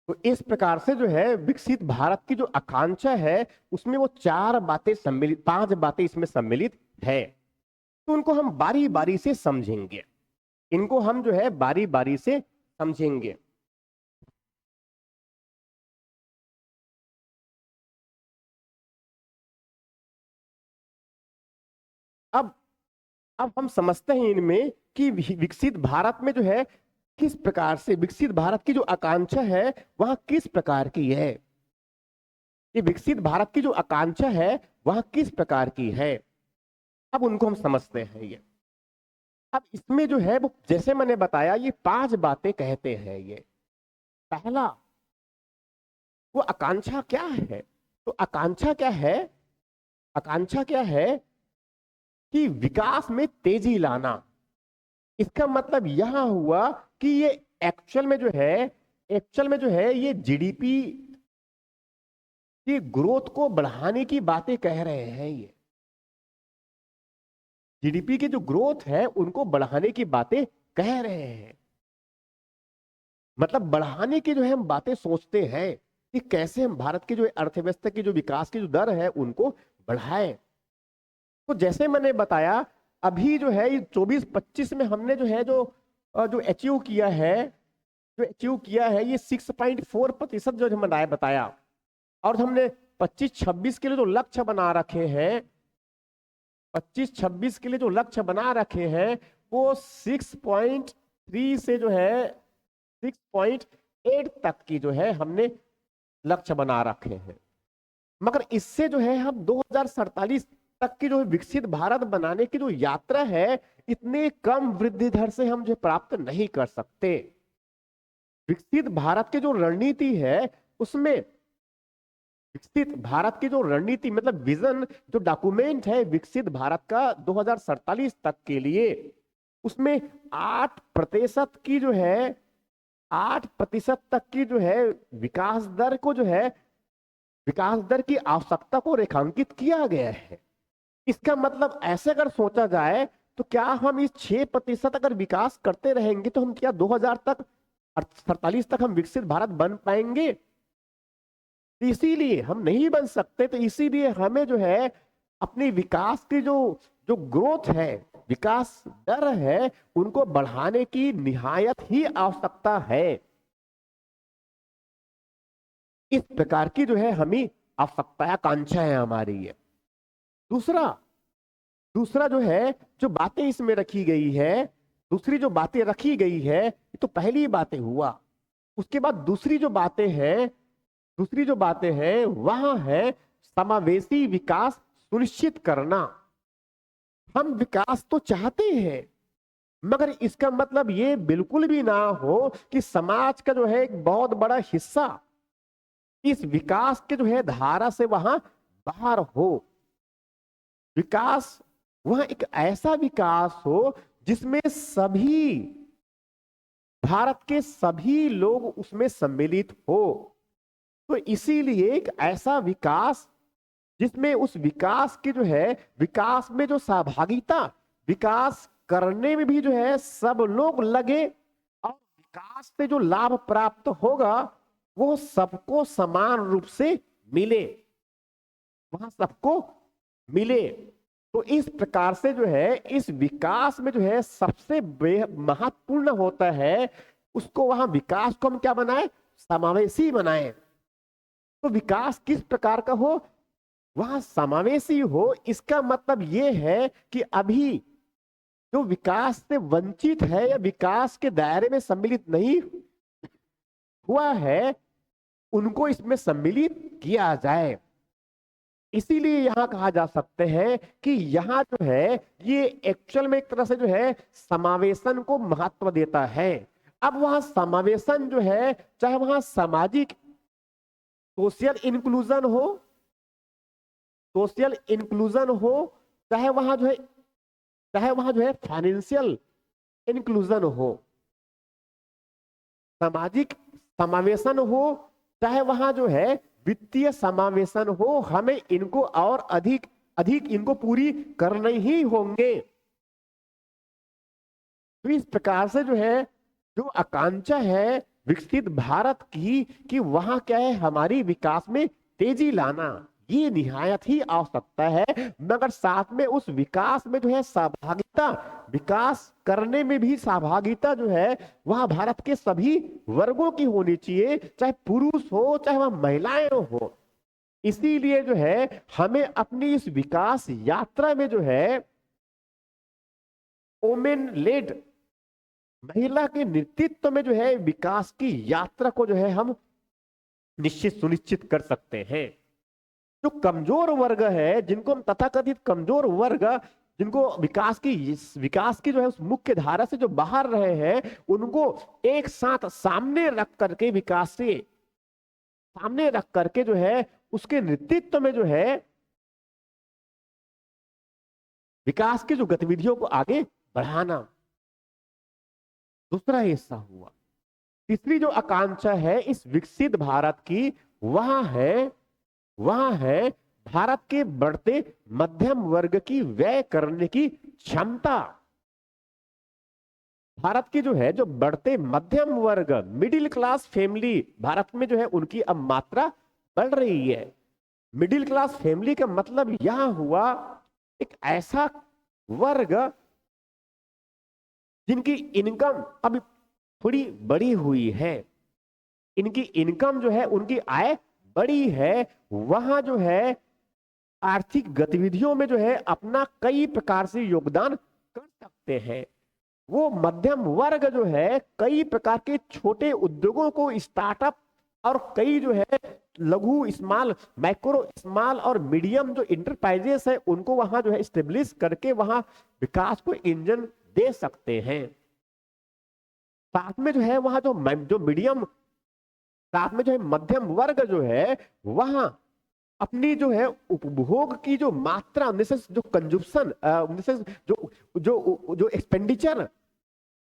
तो इस प्रकार से जो है विकसित भारत की जो आकांक्षा है, उसमें वो 4 बातें सम्मिलित, 5 बातें इसमें सम्मिलित है। तो उनको हम बारी बारी से समझेंगे, इनको हम जो है बारी बारी से समझेंगे। अब अब हम समझते हैं इनमें कि विकसित भारत में जो है किस प्रकार से विकसित भारत की जो आकांक्षा है वह किस प्रकार की है। ये विकसित भारत की जो आकांक्षा है वह किस प्रकार की है, अब उनको हम समझते हैं ये। अब इसमें जो है वो जैसे मैंने बताया ये 5 बातें कहते हैं ये। पहला, वो आकांक्षा क्या है? तो आकांक्षा क्या है? आकांक्षा क्या है कि विकास में तेजी लाना। इसका मतलब यह हुआ कि ये एक्चुअल में जो है, एक्चुअल में जो है ये जीडीपी की ग्रोथ को बढ़ाने की बातें कह रहे हैं ये। जीडीपी की जो ग्रोथ है उनको बढ़ाने की बातें कह रहे हैं। मतलब बढ़ाने की जो है हम बातें सोचते हैं कि कैसे हम भारत की जो अर्थव्यवस्था की जो विकास की जो दर है उनको बढ़ाएं। तो जैसे मैंने बताया अभी जो है ये 24-25 में हमने जो है जो अचीव किया है, जो अचीव किया है ये 6.4% जो हमने बताया। और हमने 25-26 के लिए जो लक्ष्य बना रखे हैं, 25-26 के लिए जो लक्ष्य बना रखे हैं वो 6.3 से जो है 6.8 तक की जो है हमने लक्ष्य बना रखे हैं। मगर इससे जो है हम 2047 तक की जो विकसित भारत बनाने की जो यात्रा है इतने कम वृद्धि दर से हम जो प्राप्त नहीं कर सकते। विकसित भारत की जो रणनीति है उसमें, विकसित भारत की जो रणनीति मतलब विजन, जो डॉक्यूमेंट है विकसित भारत का 2047 तक के लिए, उसमें 8% की जो है 8% तक की जो है विकास दर को जो है विकास दर की आवश्यकता को रेखांकित किया गया है। इसका मतलब ऐसे अगर सोचा जाए तो क्या हम इस 6% अगर विकास करते रहेंगे तो हम क्या 2000 तक 47 तक हम विकसित भारत बन पाएंगे? इसीलिए हम नहीं बन सकते। तो इसीलिए हमें जो है अपनी विकास की जो जो ग्रोथ है, विकास दर है, उनको बढ़ाने की निहायत ही आवश्यकता है। इस प्रकार की जो है हमें आवश्यकता, आकांक्षा है हमारी ये। दूसरा दूसरा जो है जो बातें इसमें रखी गई है, दूसरी जो बातें रखी गई है, ये तो पहली बातें हुआ। उसके बाद दूसरी जो बातें हैं वह है समावेशी विकास सुनिश्चित करना। हम विकास तो चाहते हैं मगर इसका मतलब ये बिल्कुल भी ना हो कि समाज का जो है एक बहुत बड़ा हिस्सा इस विकास के जो है धारा से वहां बाहर हो। विकास वह एक ऐसा विकास हो जिसमें सभी, भारत के सभी लोग उसमें सम्मिलित हो। तो इसीलिए एक ऐसा विकास जिसमें उस विकास की जो है, विकास में जो सहभागिता, विकास करने में भी जो है सब लोग लगे, और विकास से जो लाभ प्राप्त होगा वो सबको समान रूप से मिले, वहां सबको मिले। तो इस प्रकार से जो है इस विकास में जो है सबसे महत्वपूर्ण होता है, उसको वहां विकास को हम क्या बनाए, समावेशी बनाए। तो विकास किस प्रकार का हो, वहां समावेशी हो। इसका मतलब यह है कि अभी जो विकास से वंचित है या विकास के दायरे में सम्मिलित नहीं हुआ है, उनको इसमें सम्मिलित किया जाए। इसीलिए यहां कहा जा सकते हैं कि यहां जो है ये एक्चुअल में एक तरह से जो है समावेशन को महत्व देता है। अब वहां समावेशन जो है, चाहे वहां सामाजिक सोशल इंक्लूजन हो, सोशल इंक्लूजन हो, चाहे वहां जो है, चाहे वहां जो है फाइनेंशियल इंक्लूजन हो, सामाजिक समावेशन हो, चाहे वहां जो है वित्तीय समावेशन हो, हमें इनको और अधिक अधिक इनको पूरी करने ही होंगे। तो इस प्रकार से जो है जो आकांक्षा है विकसित भारत की, कि वहां क्या है हमारी विकास में तेजी लाना, ये निहायत ही आवश्यकता है। मगर साथ में उस विकास में जो है सहभागिता, विकास करने में भी सहभागिता जो है वह भारत के सभी वर्गों की होनी चाहिए, चाहे पुरुष हो चाहे वह महिलाएं हो। इसीलिए जो है हमें अपनी इस विकास यात्रा में जो है वोमेन लेड, महिला के नेतृत्व में जो है विकास की यात्रा को जो है हम निश्चित सुनिश्चित कर सकते हैं। जो कमजोर वर्ग है, जिनको हम तथाकथित कमजोर वर्ग, जिनको विकास की जो है उस मुख्य धारा से जो बाहर रहे हैं, उनको एक साथ सामने रख करके विकास से सामने रख करके जो है उसके नेतृत्व में जो है विकास की जो गतिविधियों को आगे बढ़ाना, दूसरा हिस्सा हुआ। तीसरी जो आकांक्षा है इस विकसित भारत की, वहां है भारत के बढ़ते मध्यम वर्ग की व्यय करने की क्षमता। भारत की जो है जो बढ़ते मध्यम वर्ग, मिडिल क्लास फैमिली भारत में जो है उनकी अब मात्रा बढ़ रही है। मिडिल क्लास फैमिली का मतलब यह हुआ एक ऐसा वर्ग जिनकी इनकम अभी थोड़ी बड़ी हुई है, इनकी इनकम जो है उनकी आय बड़ी है, वहां जो है आर्थिक गतिविधियों में जो है अपना कई प्रकार से योगदान कर सकते हैं। वो मध्यम वर्ग जो है कई प्रकार के छोटे उद्योगों को, स्टार्टअप और कई जो है लघु स्मॉल, माइक्रो स्मॉल और मीडियम जो इंटरप्राइजेस है उनको वहां जो है स्टेब्लिश करके वहां विकास को इंजन दे सकते हैं। साथ में जो है वहां जो मीडियम, साथ में जो है मध्यम वर्ग जो है वहां अपनी जो है उपभोग की जो मात्रा, जो कंजप्शन, जो जो जो एक्सपेंडिचर,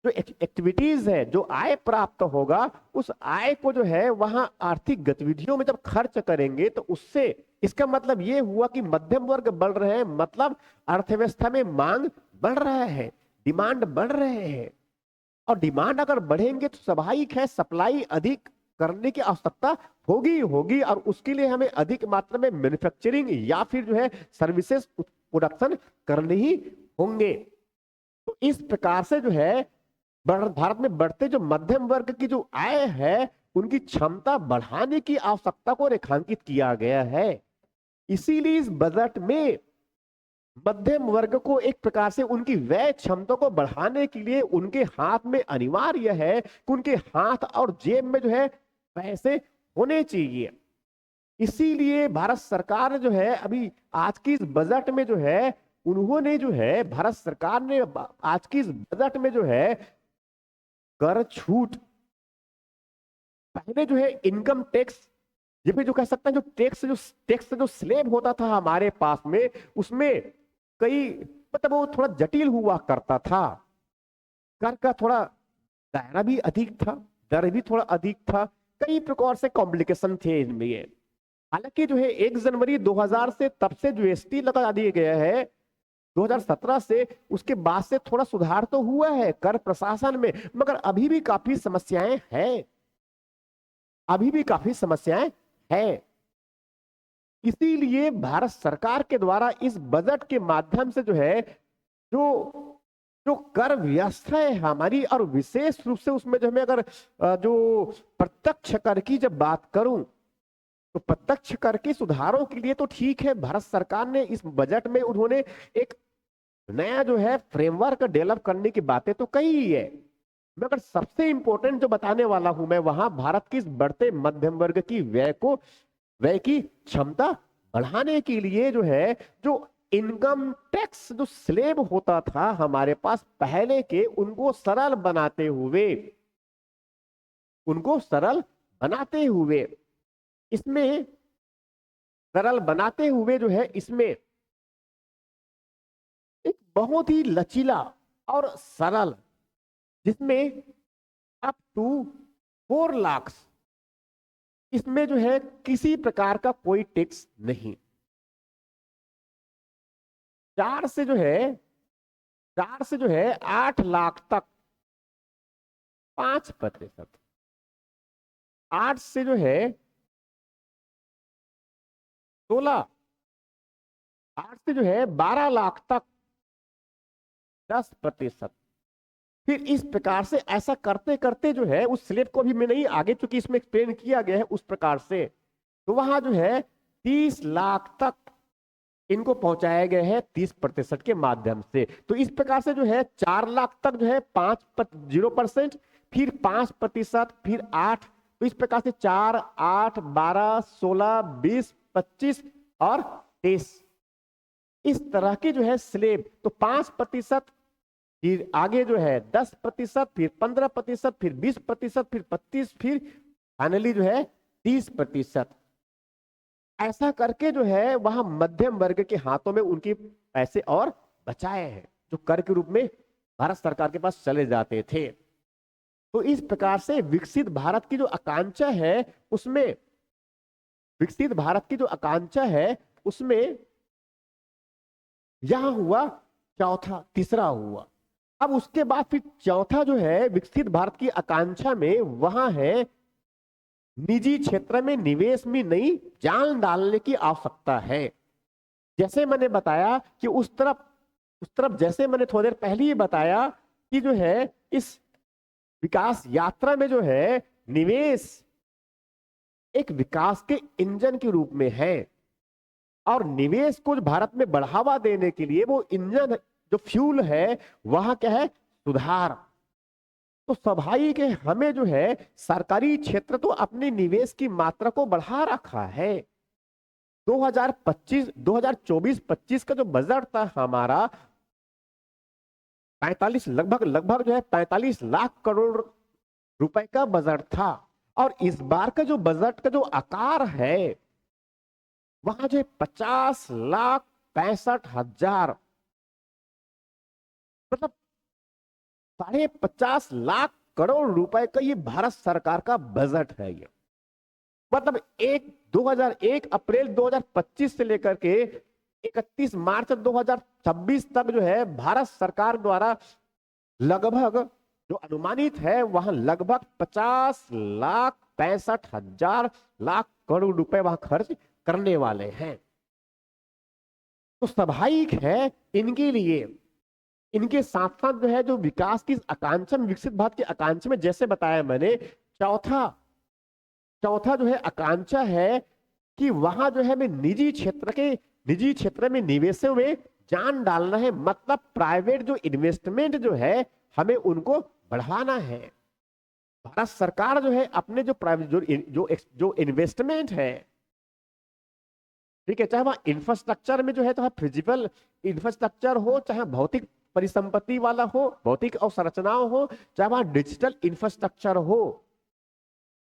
जो एक्टिविटीज है, जो आय प्राप्त होगा, उस आय को जो है वहां आर्थिक गतिविधियों में जब खर्च करेंगे तो उससे इसका मतलब ये हुआ कि मध्यम वर्ग बढ़ रहे हैं, मतलब अर्थव्यवस्था में मांग बढ़ रहा है, डिमांड बढ़ रहे हैं। और डिमांड अगर बढ़ेंगे तो स्वाभाविक है सप्लाई अधिक करने की आवश्यकता होगी होगी और उसके लिए हमें अधिक मात्रा में मैन्युफैक्चरिंग या फिर जो है सर्विसेज प्रोडक्शन करने ही होंगे। तो इस प्रकार से जो है भारत में बढ़ते जो मध्यम वर्ग की जो आय है उनकी क्षमता बढ़ाने की आवश्यकता को रेखांकित किया गया है। इसीलिए इस बजट में मध्यम वर्ग को एक प्रकार से उनकी व्यय क्षमता को बढ़ाने के लिए उनके हाथ में अनिवार्य है कि उनके हाथ और जेब में जो है पैसे होने चाहिए। इसीलिए भारत सरकार जो है अभी आज की इस बजट में जो है उन्होंने जो है भारत सरकार ने आज की इस बजट में जो है कर छूट, पहले जो है इनकम टैक्स, ये भी जो कह सकते हैं जो टैक्स जो स्लेब होता था हमारे पास में, उसमें कई मतलब वो थोड़ा जटिल हुआ करता था, कर का थोड़ा दायरा भी अधिक था, दर भी थोड़ा अधिक था, कई प्रकार से कॉम्प्लिकेशन थे इनमें। हालांकि जो है 1 जनवरी 2000 से तब से जीएसटी लगा दिया गया है 2017 से, उसके बाद से थोड़ा सुधार तो हुआ है कर प्रशासन में, मगर अभी भी काफी समस्याएं हैं, अभी भी काफी समस्याएं हैं। इसीलिए भारत सरकार के द्वारा इस बजट के माध्यम से जो है, जो जो कर व्यवस्था है हमारी, और विशेष रूप से उसमें जो हमें अगर जो प्रत्यक्ष कर की जब बात करूं, तो प्रत्यक्ष कर के सुधारों के लिए तो ठीक है, भारत सरकार ने इस बजट में उन्होंने एक नया जो है फ्रेमवर्क डेवलप करने की बातें तो कही ही है, मगर सबसे इंपॉर्टेंट जो बताने वाला हूं मैं, वहां भारत की इस बढ़ते मध्यम वर्ग की व्यय की क्षमता बढ़ाने के लिए जो है, जो इनकम टैक्स जो स्लेब होता था हमारे पास पहले के, उनको सरल बनाते हुए इसमें सरल बनाते हुए जो है, इसमें एक बहुत ही लचीला और सरल, जिसमें अप टू 4 लाख, इसमें जो है किसी प्रकार का कोई टैक्स नहीं। 4 से जो है 8 लाख तक 5%, 8 से जो है 16, 8 से जो है 12 लाख तक 10%। फिर इस प्रकार से ऐसा करते करते जो है, उस स्लेब को भी मैं नहीं आगे, चूंकि इसमें एक्सप्लेन किया गया है उस प्रकार से, तो वहां जो है 30 लाख तक इनको पहुंचाया गया है 30% के माध्यम से। तो इस प्रकार से जो है 4 लाख तक जो है 0%, फिर 5%, फिर 8, तो इस प्रकार से 4, 8, 12, 16, 20, 25 और 23, इस तरह की जो है स्लेब। तो 5%, फिर आगे जो है 10%, फिर 15%, फिर 20%, फिर 25, फिर फाइनली जो है 30%। ऐसा करके जो है वहां मध्यम वर्ग के हाथों में उनके पैसे और बचाए हैं, जो कर के रूप में भारत सरकार के पास चले जाते थे। तो इस प्रकार से विकसित भारत की जो आकांक्षा है उसमें, विकसित भारत की जो आकांक्षा है उसमें यहां हुआ तीसरा हुआ। अब उसके बाद फिर चौथा जो है विकसित भारत की आकांक्षा में, वहां है निजी क्षेत्र में निवेश में नई जान डालने की आवश्यकता है। जैसे मैंने बताया कि उस तरफ जैसे मैंने थोड़ी देर पहले ही बताया कि जो है इस विकास यात्रा में जो है निवेश एक विकास के इंजन के रूप में है, और निवेश को भारत में बढ़ावा देने के लिए वो इंजन जो फ्यूल है वह क्या है, सुधार। तो स्वाभाविक है हमें जो है सरकारी क्षेत्र तो अपने निवेश की मात्रा को बढ़ा रखा है। 2024-25 का जो बजट था हमारा 45 लगभग जो है 45 लाख करोड़ रुपए का बजट था, और इस बार का जो बजट का जो आकार है वहां जो है 50,65,000, मतलब 50.5 लाख करोड़ रुपए का ये भारत सरकार का बजट है। ये मतलब 2001 अप्रैल 2025 से लेकर के 31 मार्च 2026 तक जो है भारत सरकार द्वारा लगभग जो अनुमानित है वहां लगभग 50,65,000 लाख करोड़ रुपए वहां खर्च करने वाले हैं। तो स्वाभाविक है इनके लिए, इनके साथ साथ जो है जो विकास की आकांक्षा में, विकसित भारत की आकांक्षा में, जैसे बताया मैंने, चौथा जो है आकांक्षा है कि वहां जो है निजी क्षेत्र में निवेशों में जान डालना है, मतलब प्राइवेट जो इन्वेस्टमेंट जो है हमें उनको बढ़ाना है। भारत सरकार जो है अपने जो प्राइवेट जो इन्वेस्टमेंट है, ठीक है, चाहे वह इंफ्रास्ट्रक्चर में जो है, तो फिजिकल इंफ्रास्ट्रक्चर हो, चाहे भौतिक परिसंपत्ति वाला हो, भौतिक अवसंरचनाओं हो, चाहे वह डिजिटल इंफ्रास्ट्रक्चर हो,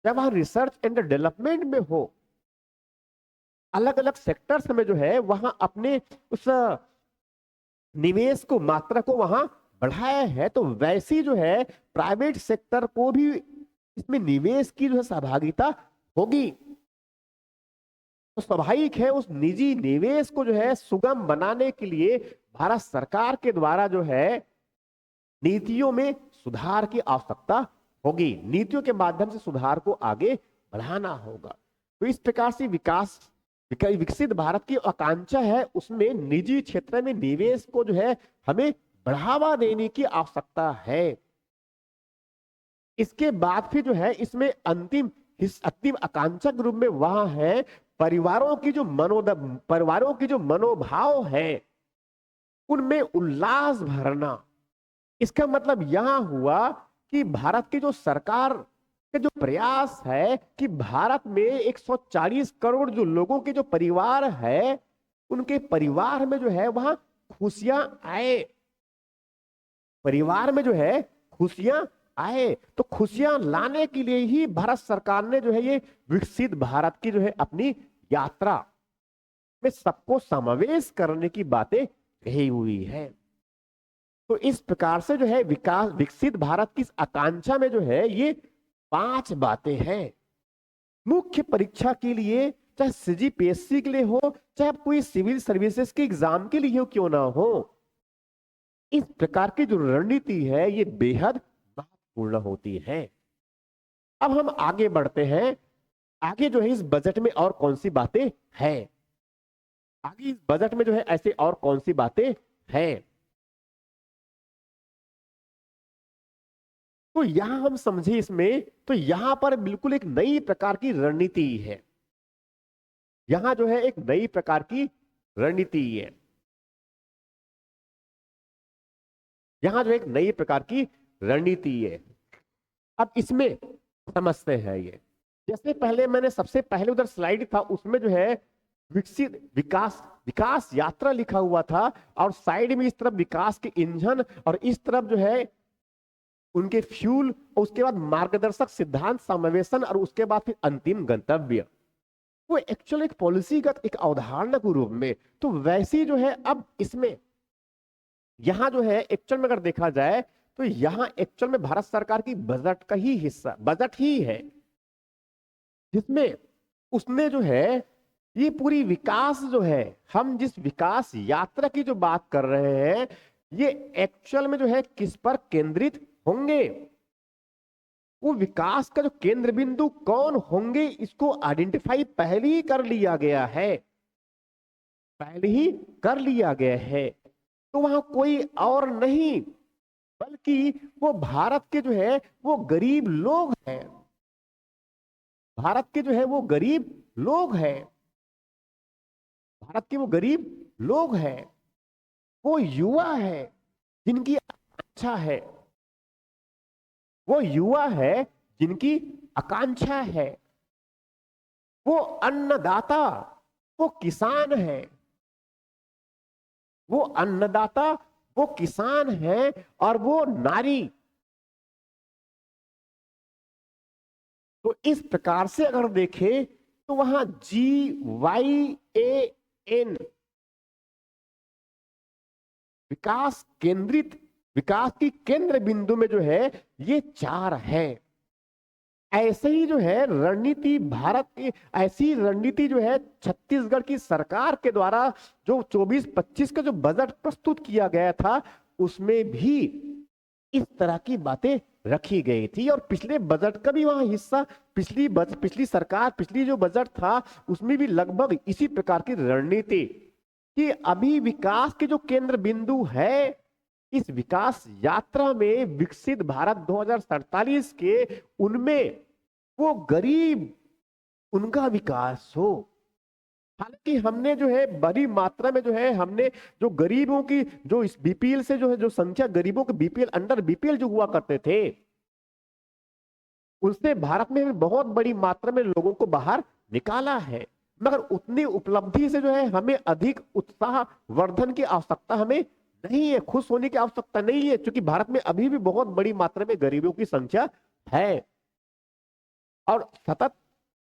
चाहे वह रिसर्च एंड डेवलपमेंट में हो, अलग अलग सेक्टर्स में जो है वहां अपने उस निवेश को, मात्रा को वहां बढ़ाया है। तो वैसी जो है प्राइवेट सेक्टर को भी इसमें निवेश की जो है सहभागिता होगी। तो स्वाभाविक है उस निजी निवेश को जो है सुगम बनाने के लिए भारत सरकार के द्वारा जो है नीतियों में सुधार की आवश्यकता होगी, नीतियों के माध्यम से सुधार को आगे बढ़ाना होगा। तो इस प्रकार से विकसित भारत की आकांक्षा है, उसमें निजी क्षेत्र में निवेश को जो है हमें बढ़ावा देने की आवश्यकता है। इसके बाद फिर जो है इसमें अंतिम आकांक्षा के रूप में वह है परिवारों की जो मनोभाव है उनमें उल्लास भरना। इसका मतलब यह हुआ कि भारत की जो सरकार के जो प्रयास है कि भारत में 140 करोड़ जो लोगों के जो परिवार है उनके परिवार में जो है वहां खुशियां आए, परिवार में जो है खुशियां आए। तो खुशियां लाने के लिए ही भारत सरकार ने जो है ये विकसित भारत की जो है अपनी यात्रा में सबको समावेश करने की बातें कही हुई है। तो इस प्रकार से जो है विकसित भारत की आकांक्षा में जो है ये 5 बातें हैं। मुख्य परीक्षा के लिए चाहे सीजीपीएससी के लिए हो चाहे कोई सिविल सर्विसेज के एग्जाम के लिए हो क्यों ना हो, इस प्रकार की जो रणनीति है ये बेहद महत्वपूर्ण होती है। अब हम आगे बढ़ते हैं, आगे जो है इस बजट में और कौन सी बातें हैं, आगे इस बजट में जो है ऐसे और कौन सी बातें हैं। तो यहां हम समझे इसमें तो यहां पर बिल्कुल एक नई प्रकार की रणनीति है, यहां जो है एक नई प्रकार की रणनीति है, यहां जो एक नई प्रकार की रणनीति है। अब इसमें समझते हैं ये, जैसे पहले मैंने सबसे पहले उधर स्लाइड था उसमें जो है विकास यात्रा लिखा हुआ था और साइड में इस तरफ विकास के इंजन और इस तरफ जो है उनके फ्यूल, उसके बाद मार्गदर्शक सिद्धांत समावेशन और उसके बाद फिर अंतिम गंतव्य। वो एक्चुअल एक पॉलिसीगत एक अवधारणा के रूप में, तो वैसी जो है अब इसमें यहां जो है एक्चुअल में अगर देखा जाए तो यहां एक्चुअल में भारत सरकार की बजट का ही हिस्सा बजट ही है जिसमें उसने जो है ये पूरी विकास जो है हम जिस विकास यात्रा की जो बात कर रहे हैं ये एक्चुअल में जो है किस पर केंद्रित होंगे, वो विकास का जो केंद्र बिंदु कौन होंगे इसको आइडेंटिफाई पहले ही कर लिया गया है, पहले ही कर लिया गया है। तो वहां कोई और नहीं बल्कि वो भारत के जो है वो गरीब लोग हैं, भारत के जो है वो गरीब लोग हैं, भारत के वो गरीब लोग हैं, वो युवा है जिनकी आकांक्षा है, वो युवा है जिनकी आकांक्षा है, वो अन्नदाता, वो किसान है, वो अन्नदाता, वो किसान है और वो नारी। तो इस प्रकार से अगर देखें तो वहां GYAN विकास की केंद्र बिंदु में जो है ये 4 है। ऐसे ही जो है रणनीति भारत की ऐसी रणनीति जो है छत्तीसगढ़ की सरकार के द्वारा जो 24-25 का जो बजट प्रस्तुत किया गया था उसमें भी इस तरह की बातें रखी गई थी और पिछले बजट का भी वहां हिस्सा पिछली सरकार पिछली जो बजट था उसमें भी लगभग इसी प्रकार की रणनीति कि अभी विकास के जो केंद्र बिंदु है इस विकास यात्रा में विकसित भारत 2047 के उनमें वो गरीब उनका विकास हो। हालांकि हमने जो है बड़ी मात्रा में जो है हमने जो गरीबों की जो इस बीपीएल से जो है जो संख्या गरीबों के बीपीएल अंडर बीपीएल जो हुआ करते थे उनसे भारत में बहुत बड़ी मात्रा में लोगों को बाहर निकाला है, मगर उतनी उपलब्धि से जो है हमें अधिक उत्साह वर्धन की आवश्यकता हमें नहीं है, खुश होने की आवश्यकता नहीं है, क्योंकि भारत में अभी भी बहुत बड़ी मात्रा में गरीबों की संख्या है। और सतत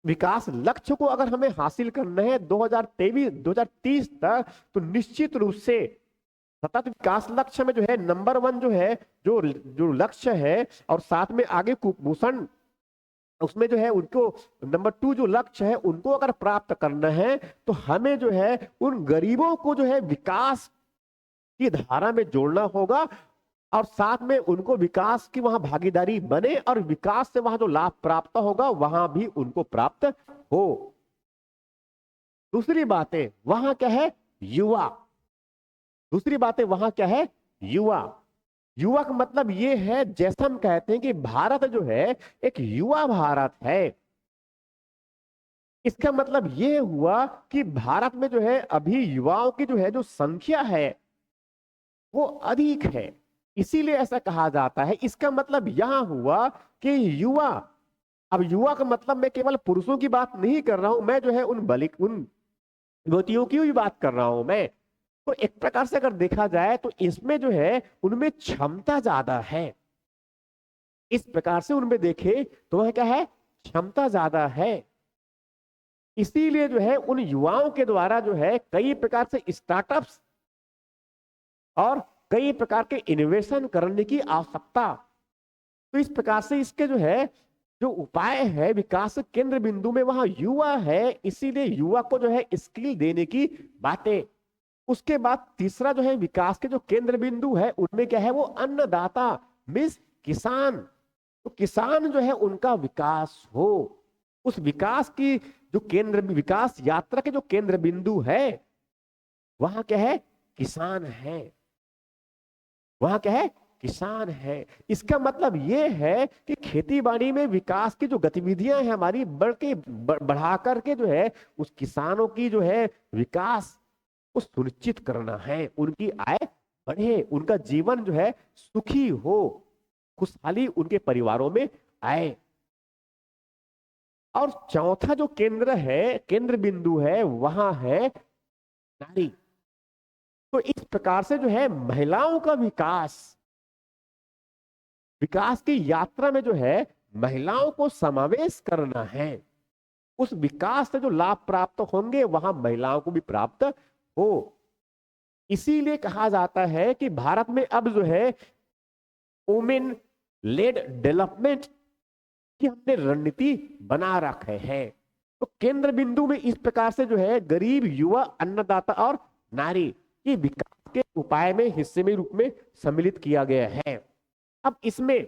विकास लक्ष्य को अगर हमें हासिल करना है 2030 तक तो निश्चित रूप से सतत विकास लक्ष्य में जो है नंबर 1 जो है जो लक्ष्य है और साथ में आगे कुपोषण उसमें जो है उनको नंबर 2 जो लक्ष्य है उनको अगर प्राप्त करना है तो हमें जो है उन गरीबों को जो है विकास की धारा में जोड़ना होगा, और साथ में उनको विकास की वहां भागीदारी बने, और विकास से वहां जो लाभ प्राप्त होगा वहां भी उनको प्राप्त हो। दूसरी बातें वहां क्या है, युवा। दूसरी बातें वहां क्या है, युवा। युवा का मतलब ये है, जैसा हम कहते हैं कि भारत जो है एक युवा भारत है, इसका मतलब ये हुआ कि भारत में जो है अभी युवाओं की जो है जो संख्या है वो अधिक है, इसीलिए ऐसा कहा जाता है। इसका मतलब यहां हुआ कि युवा, अब युवा का मतलब मैं केवल पुरुषों की बात नहीं कर रहा हूं, मैं जो है उन युवतियों की भी बात कर रहा हूं मैं। तो एक प्रकार से अगर देखा जाए तो इसमें जो है उनमें क्षमता ज्यादा है, इस प्रकार से उनमें देखे तो वह क्या है, क्षमता ज्यादा है। इसीलिए जो है उन युवाओं के द्वारा जो है कई प्रकार से स्टार्टअप्स और कई प्रकार के इनोवेशन करने की आवश्यकता। तो इस प्रकार से इसके जो है जो उपाय है विकास केंद्र बिंदु में वहां युवा है, इसीलिए युवा को जो है स्किल देने की बातें। उसके बाद तीसरा जो है विकास के जो केंद्र बिंदु है उनमें क्या है, वो अन्नदाता मीन्स किसान। तो किसान जो है उनका विकास हो, उस विकास की जो केंद्र, विकास यात्रा के जो केंद्र बिंदु है वहां क्या है, किसान है, वहां क्या है, किसान है। इसका मतलब यह है कि खेती बाड़ी में विकास की जो गतिविधियां हैं हमारी बढ़ा करके जो है उस किसानों की जो है विकास को सुनिश्चित करना है, उनकी आय बढ़े, उनका जीवन जो है सुखी हो, खुशहाली उनके परिवारों में आए। और चौथा जो केंद्र है, केंद्र बिंदु है, वहां है नारी। तो इस प्रकार से जो है महिलाओं का विकास, विकास की यात्रा में जो है महिलाओं को समावेश करना है, उस विकास से जो लाभ प्राप्त होंगे वहां महिलाओं को भी प्राप्त हो। इसीलिए कहा जाता है कि भारत में अब जो है वुमेन लेड डेवलपमेंट की हमने रणनीति बना रखे हैं। तो केंद्र बिंदु में इस प्रकार से जो है गरीब, युवा, अन्नदाता और नारी की विकास के उपाय में हिस्से में रूप में सम्मिलित किया गया है। अब इसमें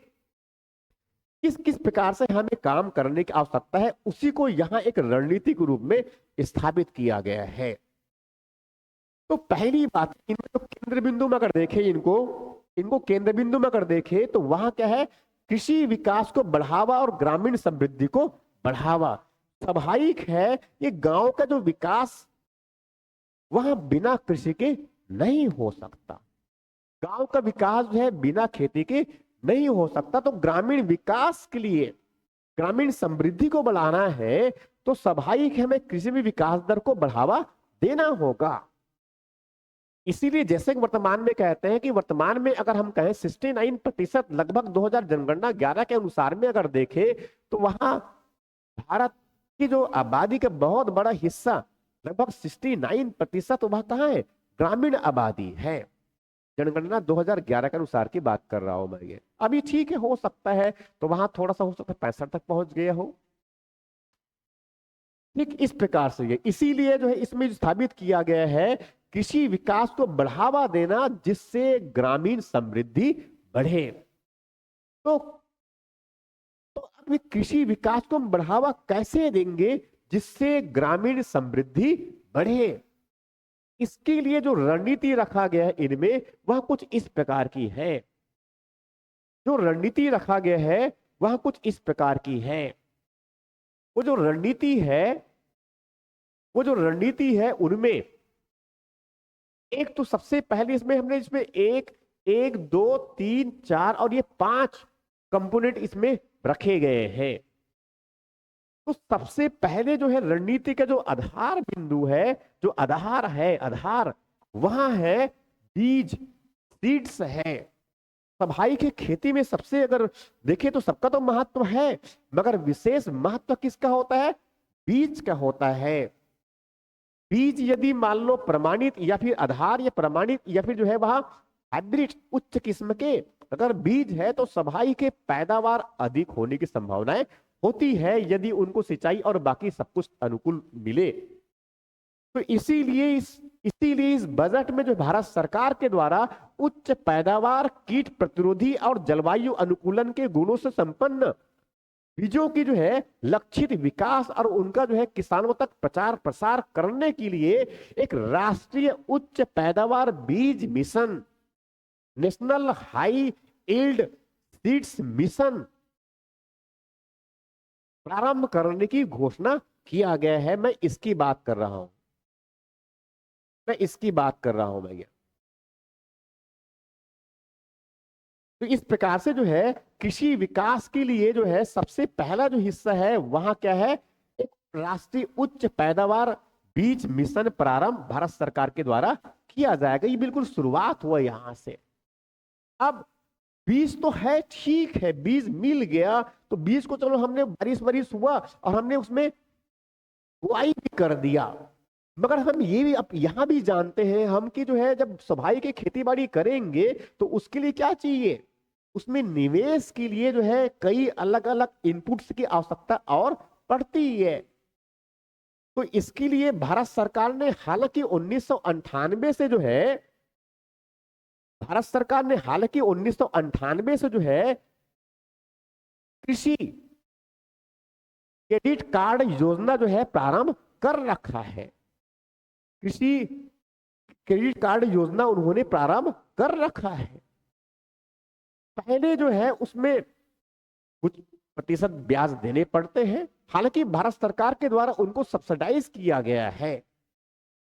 किस किस प्रकार से हमें काम करने की आवश्यकता है उसी को यहां एक रणनीति के रूप में स्थापित किया गया है। तो पहली बात, इनमें तो केंद्र बिंदु में अगर देखें, इनको केंद्र बिंदु में अगर देखें तो वहां क्या है, कृषि विकास को बढ़ावा और ग्रामीण समृद्धि को बढ़ावा। स्वाभाविक है ये गांव का जो विकास वहां बिना कृषि के नहीं हो सकता, गांव का विकास जो है बिना खेती के नहीं हो सकता। तो ग्रामीण विकास के लिए, ग्रामीण समृद्धि को बढ़ाना है तो स्वाभाविक है हमें कृषि में विकास दर को बढ़ावा देना होगा। इसीलिए जैसे कि वर्तमान में कहते हैं कि वर्तमान में अगर हम कहें 69% लगभग 2000 जनगणना 11 के अनुसार में अगर देखें तो वहां भारत की जो आबादी का बहुत बड़ा हिस्सा लगभग 69% वह कहाँ है, ग्रामीण आबादी है। जनगणना 2011 के अनुसार की बात कर रहा हूं मैं ये। अभी ठीक है, हो सकता है तो वहां थोड़ा सा हो सकता है 65 तक पहुंच गया हो। ठीक इस प्रकार से ये इसीलिए जो है इसमें स्थापित किया गया है कृषि विकास को बढ़ावा देना जिससे ग्रामीण समृद्धि बढ़े। तो अब कृषि विकास को हम बढ़ावा कैसे देंगे जिससे ग्रामीण समृद्धि बढ़े, इसके लिए जो रणनीति रखा गया है इनमें वह कुछ इस प्रकार की है। जो रणनीति रखा गया है वह कुछ इस प्रकार की है। वो जो रणनीति है उनमें एक तो सबसे पहले इसमें 1, 2, 3, 4 और ये 5 कंपोनेंट इसमें रखे गए हैं। तो सबसे पहले जो है रणनीति का जो आधार बिंदु है, जो आधार वहां है बीज, सीड्स है। स्वाभाविक है खेती में सबसे अगर देखें तो सबका तो महत्व है, मगर विशेष महत्व किसका होता है, बीज का होता है। बीज यदि मान लो प्रमाणित या फिर आधार या प्रमाणित या फिर जो है वहां हाइब्रिड उच्च किस्म के अगर बीज है तो स्वाभाविक है पैदावार अधिक होने की संभावनाएं होती है यदि उनको सिंचाई और बाकी सब कुछ अनुकूल मिले। तो इसीलिए इस बजट में जो भारत सरकार के द्वारा उच्च पैदावार, कीट प्रतिरोधी और जलवायु अनुकूलन के गुणों से संपन्न बीजों की जो है लक्षित विकास और उनका जो है किसानों तक प्रचार प्रसार करने के लिए एक राष्ट्रीय उच्च पैदावार बीज mission, national high yield seeds mission प्रारंभ करने की घोषणा किया गया है। मैं इसकी बात कर रहा हूं, भैया। तो इस प्रकार से जो है कृषि विकास के लिए जो है सबसे पहला जो हिस्सा है वहां क्या है, एक राष्ट्रीय उच्च पैदावार बीज मिशन प्रारंभ भारत सरकार के द्वारा किया जाएगा। ये बिल्कुल शुरुआत हुआ यहां से। अब बीज तो है, ठीक है, बीज मिल गया तो बीज को चलो हमने बारिश हुआ और हमने उसमें बुआई भी कर दिया, मगर हम ये भी अब यहां भी जानते हैं हम कि जो है जब स्वाभाविक खेती बाड़ी करेंगे तो उसके लिए क्या चाहिए, उसमें निवेश के लिए जो है कई अलग अलग इनपुट्स की आवश्यकता और पड़ती है। तो इसके लिए भारत सरकार ने हालांकि 1998 से जो है जो है कृषि क्रेडिट कार्ड योजना जो है प्रारंभ कर रखा है। कृषि क्रेडिट कार्ड योजना उन्होंने प्रारंभ कर रखा है। पहले जो है उसमें कुछ प्रतिशत ब्याज देने पड़ते हैं, हालांकि भारत सरकार के द्वारा उनको सब्सिडाइज किया गया है।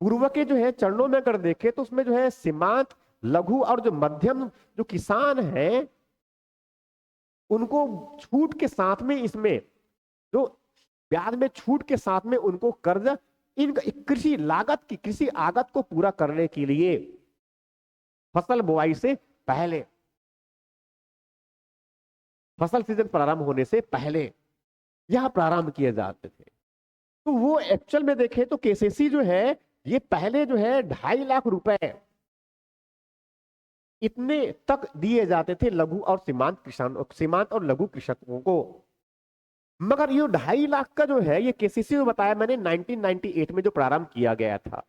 पूर्व के जो है चरणों में अगर देखें तो उसमें जो है सीमांत, लघु और जो मध्यम जो किसान हैं उनको छूट के साथ में, इसमें जो ब्याज में छूट के साथ में उनको कर्ज इन कृषि आगत को पूरा करने के लिए फसल बुआई से पहले, फसल सीजन प्रारंभ होने से पहले यह प्रारंभ किए जाते थे। तो वो एक्चुअल में देखें तो केसीसी जो है ये पहले जो है 2.5 लाख रुपए इतने तक दिए जाते थे लघु और सीमांत और लघु कृषकों को। मगर ये 2.5 लाख का जो है ये केसीसी में बताया मैंने 1998 में जो प्रारंभ किया गया था,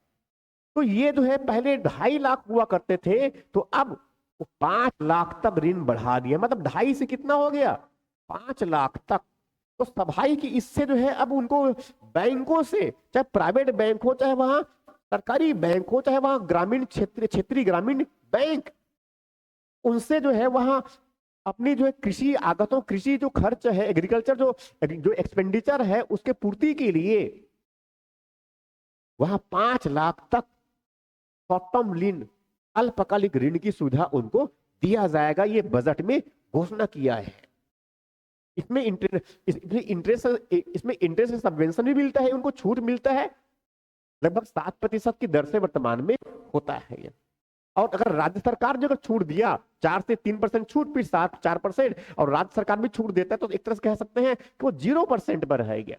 तो ये जो है पहले 2.5 लाख हुआ करते थे, तो अब 5 लाख तक ऋण बढ़ा दिया, मतलब 2.5 से कितना हो गया 5 लाख तक। तो सभाई की इससे जो है अब उनको बैंकों से, चाहे प्राइवेट बैंक हो, चाहे वहां सरकारी बैंक हो, चाहे वहां ग्रामीण क्षेत्रीय ग्रामीण बैंक, उनसे जो है वहां अपनी जो है कृषि आगतों, कृषि जो खर्च है, एग्रीकल्चर जो एक्सपेंडिचर है उसके पूर्ति के लिए वहां 5 लाख तक शॉर्ट टर्म ऋण, अल्पकालिक ऋण की सुविधा उनको दिया जाएगा। ये बजट में घोषणा किया है। इसमें इंटरेस्ट सबवेंशन भी मिलता है, उनको छूट मिलता है, लगभग 7% की दर से वर्तमान में होता है ये। और अगर राज्य सरकार जो छूट दिया 4 से 3% छूट, फिर 4%, और राज्य सरकार भी छूट देता है, तो एक तरह से कह सकते हैं कि वो 0% पर है गया,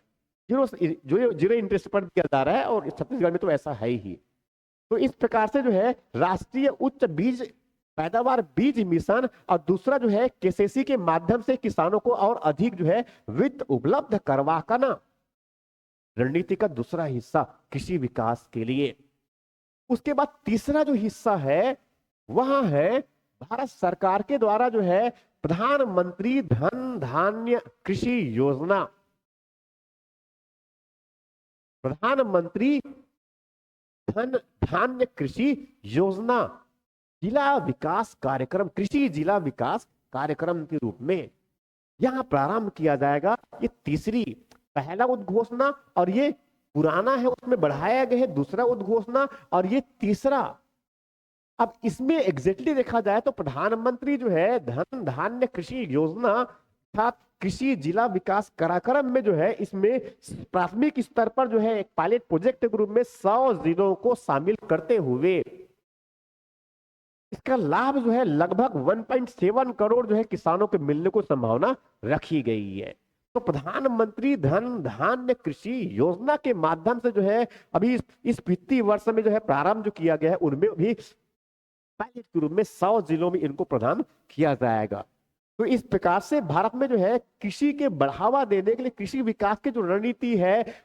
जीरो इंटरेस्ट पर दिया जा रहा है, और छत्तीसगढ़ में तो ऐसा है ही। तो इस प्रकार से जो है राष्ट्रीय उच्च बीज पैदावार बीज मिशन, और दूसरा जो है केसीसी के माध्यम से किसानों को और अधिक जो है वित्त उपलब्ध करवाना, रणनीति का दूसरा हिस्सा कृषि विकास के लिए। उसके बाद तीसरा जो हिस्सा है वह है भारत सरकार के द्वारा जो है प्रधानमंत्री धन धान्य कृषि योजना। प्रधानमंत्री धन धान्य कृषि योजना जिला विकास कार्यक्रम, कृषि जिला विकास कार्यक्रम के रूप में यहां प्रारंभ किया जाएगा। ये तीसरी, पहला उद्घोषणा और ये पुराना है उसमें बढ़ाया गया है दूसरा उद्घोषणा, और ये तीसरा। अब इसमें एग्जैक्टली देखा जाए तो प्रधानमंत्री जो है धन धान्य कृषि योजना अर्थात कृषि जिला विकास कार्यक्रम में जो है इसमें प्राथमिक स्तर पर जो है एक पायलट प्रोजेक्ट के रूप में 100 जिलों को शामिल करते हुए इसका लाभ जो है लगभग 1.7 करोड़ जो है किसानों को मिलने को संभावना रखी गई है। तो प्रधानमंत्री धन धान्य कृषि योजना के माध्यम से जो है अभी इस वित्तीय वर्ष में जो है प्रारंभ जो किया गया है उनमें भी पायलट के रूप में 100 जिलों में इनको प्रदान किया जाएगा। तो इस प्रकार से भारत में जो है कृषि के बढ़ावा देने के लिए कृषि विकास की जो रणनीति है,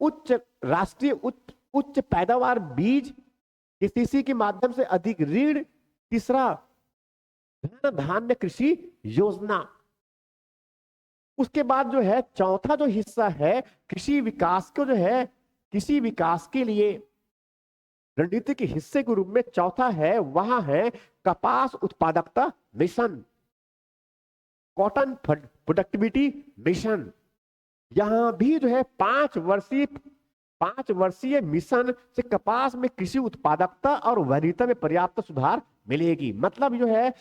उच्च राष्ट्रीय उच्च पैदावार बीज, केसीसी के माध्यम से अधिक ऋण, तीसरा धन धान्य कृषि योजना। उसके बाद जो है चौथा जो हिस्सा है कृषि विकास को जो है कृषि विकास के लिए रणनीति के हिस्से के रूप में चौथा है, वहां है कपास उत्पादकता मिशन, कॉटन प्रोडक्टिविटी मिशन। यहां भी जो है 5 वर्षीय मिशन से कपास में कृषि उत्पादकता और वरीयता में पर्याप्त सुधार मिलेगी। मतलब जो है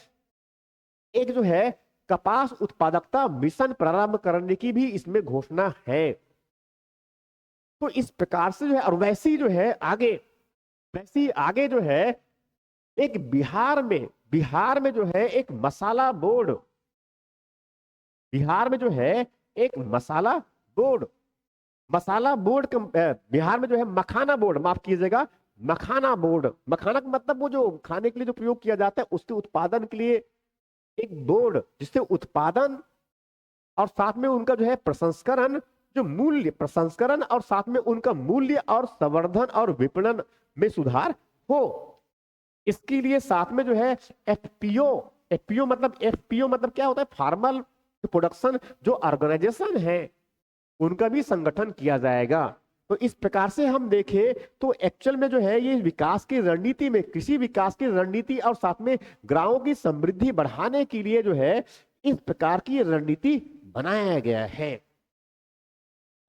एक जो है कपास उत्पादकता मिशन प्रारंभ करने की भी इसमें घोषणा है। तो इस प्रकार से जो है और वैसी जो है आगे जो है एक बिहार में जो है एक मसाला बोर्ड, बिहार में जो है एक मसाला बोर्ड बिहार में जो है मखाना बोर्ड, माफ कीजिएगा मखाना का मतलब वो जो खाने के लिए जो प्रयोग किया जाता है उसके उत्पादन के लिए एक बोर्ड, जिससे उत्पादन और साथ में उनका जो है प्रसंस्करण और साथ में उनका मूल्य और संवर्धन और विपणन में सुधार हो। इसके लिए साथ में जो है एफपीओ मतलब क्या होता है, फार्मल प्रोडक्शन जो ऑर्गेनाइजेशन है उनका भी संगठन किया जाएगा। तो इस प्रकार से हम देखें तो एक्चुअल में जो है ये विकास की रणनीति में कृषि विकास की रणनीति और साथ में गांवों की समृद्धि बढ़ाने के लिए जो है इस प्रकार की रणनीति बनाया गया है।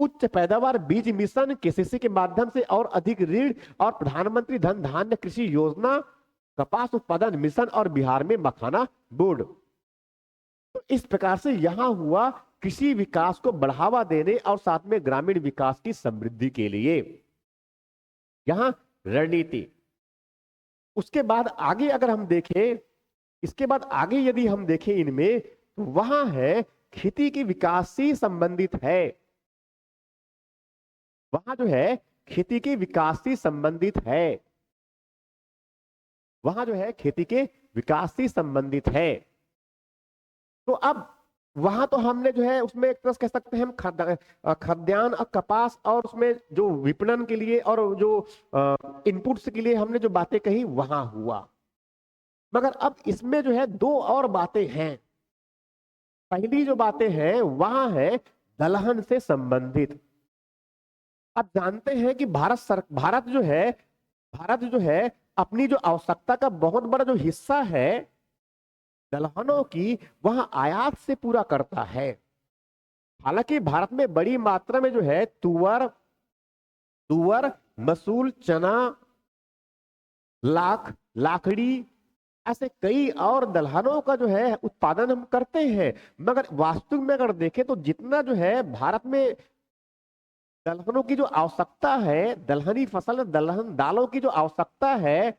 उच्च पैदावार बीज मिशन, केसीसी के माध्यम से और अधिक ऋण, और प्रधानमंत्री धन धान्य कृषि योजना, कपास उत्पादन मिशन और बिहार में मखाना बोर्ड। तो इस प्रकार से यहां हुआ कृषि विकास को बढ़ावा देने और साथ में ग्रामीण विकास की समृद्धि के लिए यहां रणनीति। उसके बाद आगे अगर हम देखें, इसके बाद आगे यदि हम देखें इनमें तो वहां है खेती के विकास से संबंधित है, वहां जो है खेती के विकास से संबंधित है, वहां जो है खेती के विकास से संबंधित है। तो अब वहां तो हमने जो है उसमें एक तरह से कह सकते हैं हम खाद्यान्न और कपास और उसमें जो विपणन के लिए और जो इनपुट्स के लिए हमने जो बातें कही वहां हुआ, मगर अब इसमें जो है 2 और बातें हैं। पहली जो बातें हैं वहां है दलहन से संबंधित। आप जानते हैं कि भारत जो है अपनी जो आवश्यकता का बहुत बड़ा जो हिस्सा है दलहनों की वह आयात से पूरा करता है। हालांकि भारत में बड़ी मात्रा में जो है तुअर, मसूल, चना, लाखड़ी ऐसे कई और दलहनों का जो है उत्पादन हम करते हैं, मगर वास्तविक में अगर देखें तो जितना जो है भारत में दलहनों की जो आवश्यकता है, दलहनी फसल दलहन दालों की जो आवश्यकता है,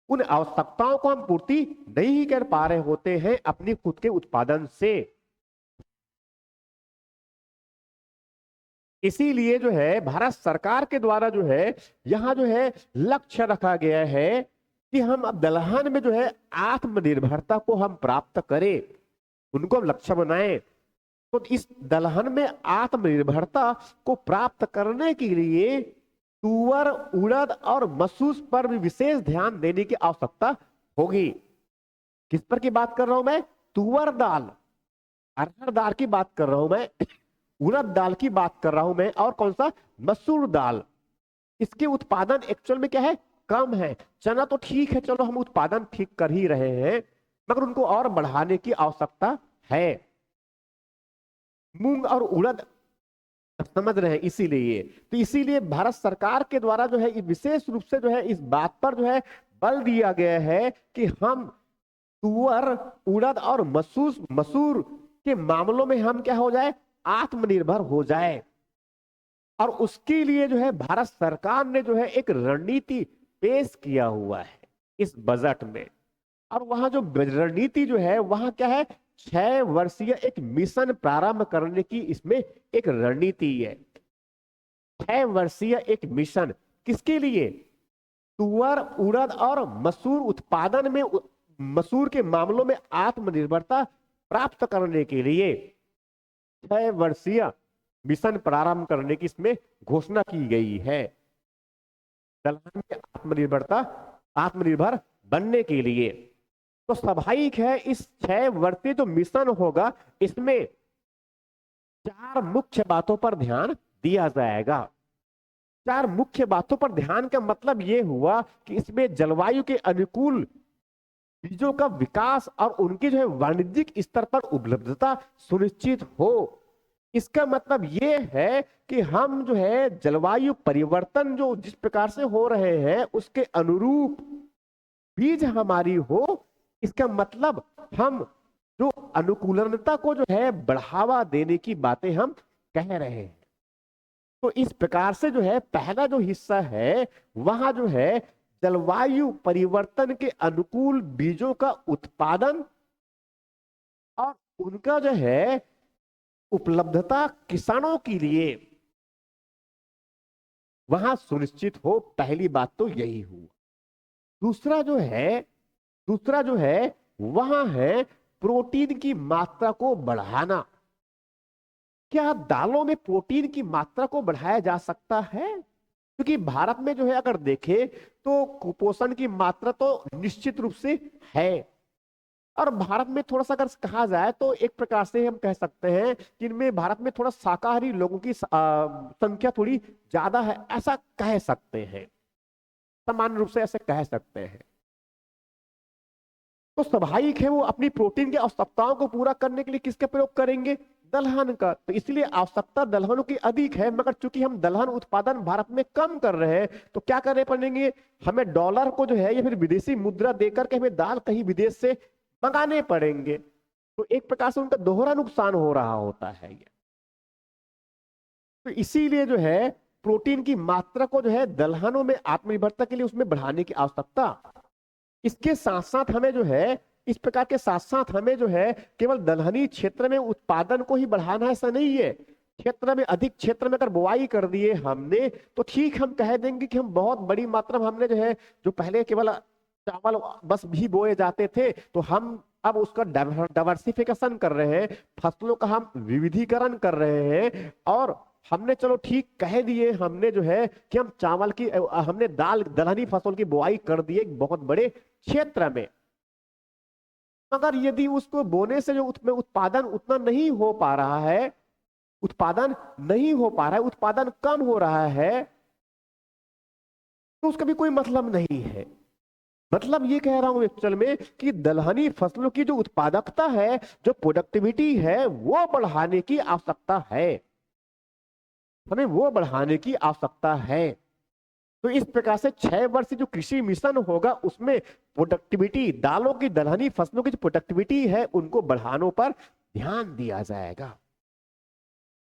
उन आवश्यकताओं को हम पूर्ति नहीं कर पा रहे होते हैं अपनी खुद के उत्पादन से। इसीलिए जो है भारत सरकार के द्वारा जो है यहां जो है लक्ष्य रखा गया है कि हम अब दलहन में जो है आत्मनिर्भरता को हम प्राप्त करें, उनको हम लक्ष्य बनाएं। तो इस दलहन में आत्मनिर्भरता को प्राप्त करने के लिए तुअर, उड़द और मसूर पर भी विशेष ध्यान देने की आवश्यकता होगी। किस पर की बात कर रहा हूं मैं? तुअर दाल, अरहर दाल की बात कर रहा हूं मैं, उड़द दाल की बात कर रहा हूं मैं, और कौन सा? मसूर दाल। इसके उत्पादन एक्चुअल में क्या है? कम है। चना तो ठीक है, चलो हम उत्पादन ठीक कर ही रहे हैं, मगर उनको और बढ़ाने की आवश्यकता है। मूंग और उड़द समझ रहे हैं, इसीलिए भारत सरकार के द्वारा जो है विशेष रूप से जो है इस बात पर जो है बल दिया गया है कि हम तुअर, उड़द और मसूर के मामलों में हम क्या हो जाए? आत्मनिर्भर हो जाए। और उसके लिए जो है भारत सरकार ने जो है एक रणनीति पेश किया हुआ है इस बजट में। और वहां जो रणनीति जो है वहां क्या है? 6 वर्षीय एक मिशन प्रारंभ करने की इसमें एक रणनीति है। 6 वर्षीय एक मिशन किसके लिए? तुअर, उड़द और मसूर उत्पादन में मसूर के मामलों में आत्मनिर्भरता प्राप्त करने के लिए 6 वर्षीय मिशन प्रारंभ करने की इसमें घोषणा की गई है। दलहन में आत्मनिर्भर बनने के लिए तो स्वाभाविक है इस 6 वर्षीय जो मिशन होगा इसमें 4 मुख्य बातों पर ध्यान दिया जाएगा। 4 मुख्य बातों पर ध्यान का मतलब यह हुआ कि इसमें जलवायु के अनुकूल बीजों का विकास और उनकी जो है वाणिज्यिक स्तर पर उपलब्धता सुनिश्चित हो। इसका मतलब ये है कि हम जो है जलवायु परिवर्तन जो जिस प्रकार से हो रहे हैं उसके अनुरूप बीज हमारी हो। इसका मतलब हम जो अनुकूलनता को जो है बढ़ावा देने की बातें हम कह रहे हैं। तो इस प्रकार से जो है पहला जो हिस्सा है वहां जो है जलवायु परिवर्तन के अनुकूल बीजों का उत्पादन और उनका जो है उपलब्धता किसानों के लिए वहां सुनिश्चित हो। पहली बात तो यही हुआ। दूसरा जो है वहां है प्रोटीन की मात्रा को बढ़ाना। क्या दालों में प्रोटीन की मात्रा को बढ़ाया जा सकता है? क्योंकि भारत में जो है अगर देखें तो कुपोषण की मात्रा तो निश्चित रूप से है और भारत में थोड़ा सा अगर कहा जाए तो एक प्रकार से हम कह सकते हैं कि इनमें भारत में थोड़ा शाकाहारी लोगों की संख्या थोड़ी ज्यादा है, ऐसा कह सकते हैं, सामान्य रूप से ऐसे कह सकते हैं। तो स्वाभाविक है वो अपनी प्रोटीन की आवश्यकताओं को पूरा करने के लिए किसका प्रयोग करेंगे? दलहन का। तो इसलिए आवश्यकता दलहनों की अधिक है, मगर चूंकि हम दलहन उत्पादन भारत में कम कर रहे हैं तो क्या करने पड़ेंगे, हमें डॉलर को जो है या फिर विदेशी मुद्रा देकर के हमें दाल कहीं विदेश से मंगाने पड़ेंगे। तो एक प्रकार से उनका दोहरा नुकसान हो रहा होता है ये। तो इसीलिए जो है प्रोटीन की मात्रा को जो है दलहनों में आत्मनिर्भरता के लिए उसमें बढ़ाने की आवश्यकता। इसके साथ साथ हमें जो है इस प्रकार के साथ साथ हमें जो है केवल दलहनी क्षेत्र में उत्पादन को ही बढ़ाना ऐसा नहीं है। क्षेत्र में अधिक क्षेत्र में अगर बुआई कर दिए हमने तो ठीक हम कह देंगे कि हम बहुत बड़ी मात्रा में हमने जो है जो पहले केवल चावल बस भी बोए जाते थे तो हम अब उसका डाइवर्सिफिकेशन कर रहे हैं, फसलों का हम विविधीकरण कर रहे हैं और हमने चलो ठीक कह दिए हमने जो है कि हम चावल की हमने दलहनी फसल की बुआई कर दी एक बहुत बड़े क्षेत्र में। मगर यदि उसको बोने से जो उत्पादन उतना नहीं हो पा रहा है, उत्पादन कम हो रहा है, तो उसका भी कोई मतलब नहीं है। मतलब ये कह रहा हूं एक्चुअल में कि दलहनी फसलों की जो उत्पादकता है, जो प्रोडक्टिविटी है, वो बढ़ाने की आवश्यकता है, हमें वो बढ़ाने की आवश्यकता है। तो इस प्रकार से 6 वर्ष जो कृषि मिशन होगा उसमें प्रोडक्टिविटी, दालों की दलहनी फसलों की जो प्रोडक्टिविटी है उनको बढ़ाने पर ध्यान दिया जाएगा।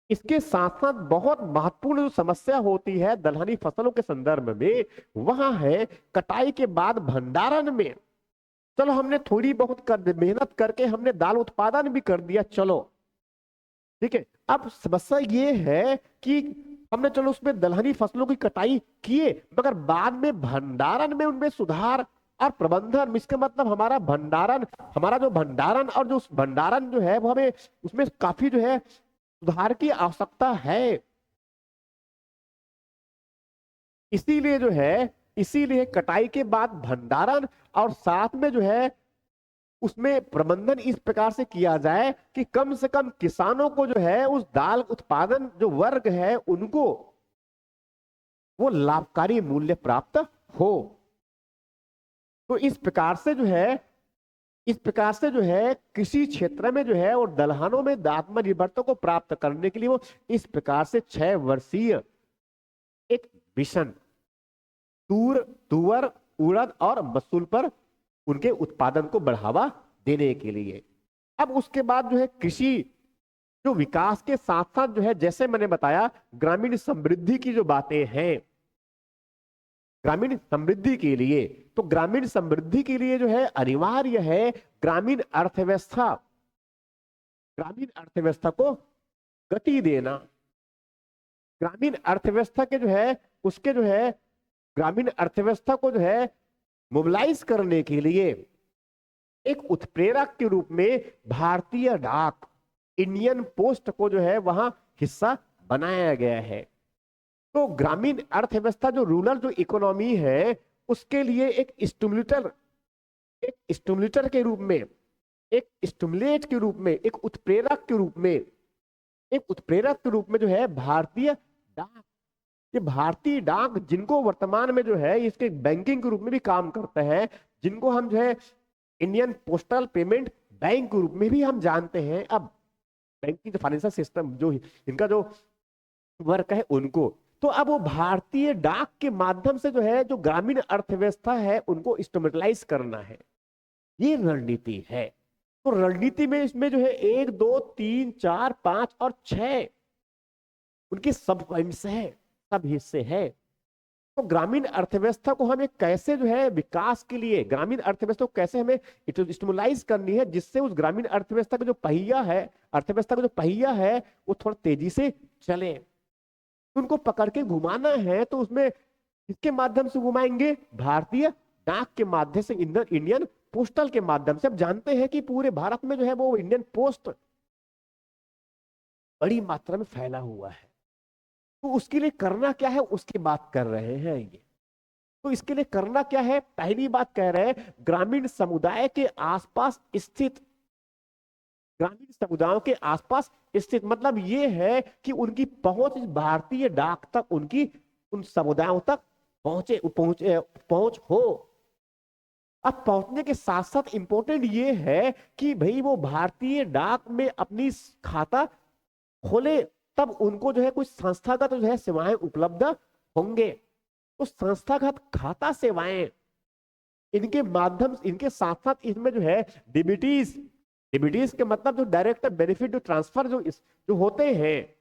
इसके साथ साथ बहुत महत्वपूर्ण जो समस्या होती है दलहनी फसलों के संदर्भ में वहां है कटाई के बाद भंडारण में। चलो हमने थोड़ी बहुत मेहनत करके हमने दाल उत्पादन भी कर दिया, चलो ठीक है। अब समस्या ये है कि हमने चलो उसमें दलहनी फसलों की कटाई किए, मगर बाद में भंडारण में उनमें सुधार और प्रबंधन, इसका मतलब हमारा जो भंडारण और जो भंडारण जो है वो हमें उसमें काफी जो है सुधार की आवश्यकता है। इसीलिए कटाई के बाद भंडारण और साथ में जो है उसमें प्रबंधन इस प्रकार से किया जाए कि कम से कम किसानों को जो है उस दाल उत्पादन जो वर्ग है उनको वो लाभकारी मूल्य प्राप्त हो। तो इस प्रकार से जो है कृषि क्षेत्र में जो है और दलहनों में आत्मनिर्भरता को प्राप्त करने के लिए वो इस प्रकार से 6 वर्षीय एक मिशन तुअर, उड़द और मसूर पर उनके उत्पादन को बढ़ावा देने के लिए। अब उसके बाद जो है कृषि जो विकास के साथ साथ जो है जैसे मैंने बताया ग्रामीण समृद्धि की जो बातें हैं, ग्रामीण समृद्धि के लिए, तो ग्रामीण समृद्धि के लिए जो है अनिवार्य है ग्रामीण अर्थव्यवस्था को गति देना। ग्रामीण अर्थव्यवस्था के जो है उसके जो है ग्रामीण अर्थव्यवस्था को जो है मोबिलाइज करने के लिए एक उत्प्रेरक के रूप में भारतीय डाक, इंडियन पोस्ट को जो है वहां हिस्सा बनाया गया है। तो ग्रामीण अर्थव्यवस्था जो रूरल जो इकोनॉमी है उसके लिए एक स्टिमुलेटर के रूप में, एक स्टिमुलेट के रूप में, एक उत्प्रेरक के रूप में, एक उत्प्रेरक के रूप में जो है भारतीय डाक, ये भारतीय डाक जिनको वर्तमान में जो है इसके बैंकिंग के रूप में भी काम करते हैं, जिनको हम जो है इंडियन पोस्टल पेमेंट बैंक के रूप में भी हम जानते हैं। अब बैंकिंग फाइनेंशियल सिस्टम जो इनका जो वर्क है उनको, तो अब वो भारतीय डाक के माध्यम से जो है जो ग्रामीण अर्थव्यवस्था है उनको स्टेबलाइज करना है, ये रणनीति है। तो रणनीति में इसमें जो है 1 2 3 4 5 और 6 उनके सब पॉइंट्स है, सब हिस्से है। तो ग्रामीण अर्थव्यवस्था को हमें कैसे जो है विकास के लिए, ग्रामीण अर्थव्यवस्था को कैसे हमें स्टिमुलाइज करनी है जिससे उस ग्रामीण अर्थव्यवस्था का जो पहिया है, अर्थव्यवस्था का जो पहिया है वो थोड़ा तेजी से चले। उनको पकड़ के घुमाना है तो उसमें किसके माध्यम से घुमाएंगे? भारतीय डाक के माध्यम से, इंडियन पोस्टल के माध्यम से। अब जानते हैं कि पूरे भारत में जो है वो इंडियन पोस्ट बड़ी मात्रा में फैला हुआ है, तो उसके लिए करना क्या है उसकी बात कर रहे हैं ये। तो इसके लिए करना क्या है? पहली बात कह रहे हैं ग्रामीण समुदाय के आसपास स्थित, ग्रामीण समुदायों के आसपास स्थित मतलब ये है कि उनकी पहुंच भारतीय डाक तक, उनकी उन समुदायों तक पहुंच हो। अब पहुंचने के साथ साथ इंपॉर्टेंट ये है कि भाई वो भारतीय डाक में अपनी खाता खोले, तब उनको जो है कुछ संस्थागत जो है सेवाएं उपलब्ध होंगे। तो संस्थागत खाता सेवाएं इनके माध्यम, इनके साथ साथ इसमें जो है डीबीटीज, डीबीटीज के मतलब जो डायरेक्ट बेनिफिट जो ट्रांसफर जो होते हैं,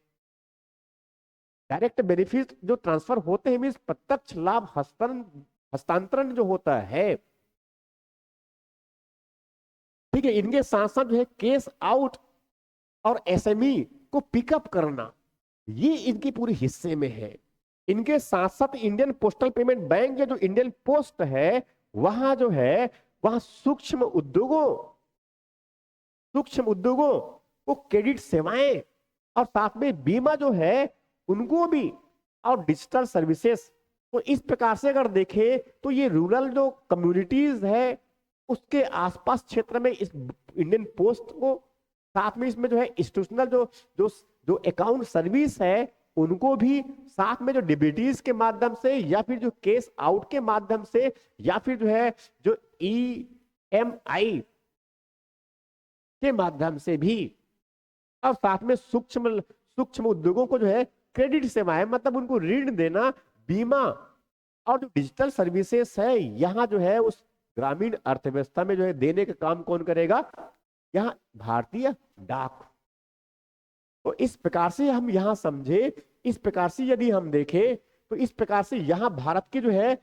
डायरेक्ट बेनिफिट जो ट्रांसफर होते हैं मींस प्रत्यक्ष लाभ हस्तांतरण जो होता है, ठीक है। इनके साथ साथ जो है केस आउट और एसएमई को पिकअप करना, ये इनकी पूरी हिस्से में है। इनके साथ साथ इंडियन पोस्टल पेमेंट बैंक के जो इंडियन पोस्ट है वहां जो है वहां सूक्ष्म उद्योगों को क्रेडिट सेवाएं और साथ में बीमा जो है उनको भी, और डिजिटल सर्विसेज। तो इस प्रकार से अगर देखें तो ये रूरल जो कम्युनिटीज है उसके आसपास क्षेत्र में इस इंडियन पोस्ट को, साथ में इसमें जो है इंस्टीट्यूशनल जो अकाउंट सर्विस है उनको भी, साथ में जो डीबीटीज के माध्यम से या फिर जो केस आउट के माध्यम से या फिर जो है जो ईएमआई के माध्यम से भी, और साथ में सूक्ष्म उद्योगों को जो है क्रेडिट सेवाएं मतलब उनको ऋण देना, बीमा और जो डिजिटल सर्विसेज है यहाँ जो है उस ग्रामीण अर्थव्यवस्था में जो है देने का काम कौन करेगा? यहाँ भारतीय डाक। तो इस प्रकार से हम यहाँ समझे, इस प्रकार से यदि हम देखें तो इस प्रकार से यहाँ भारत की जो है,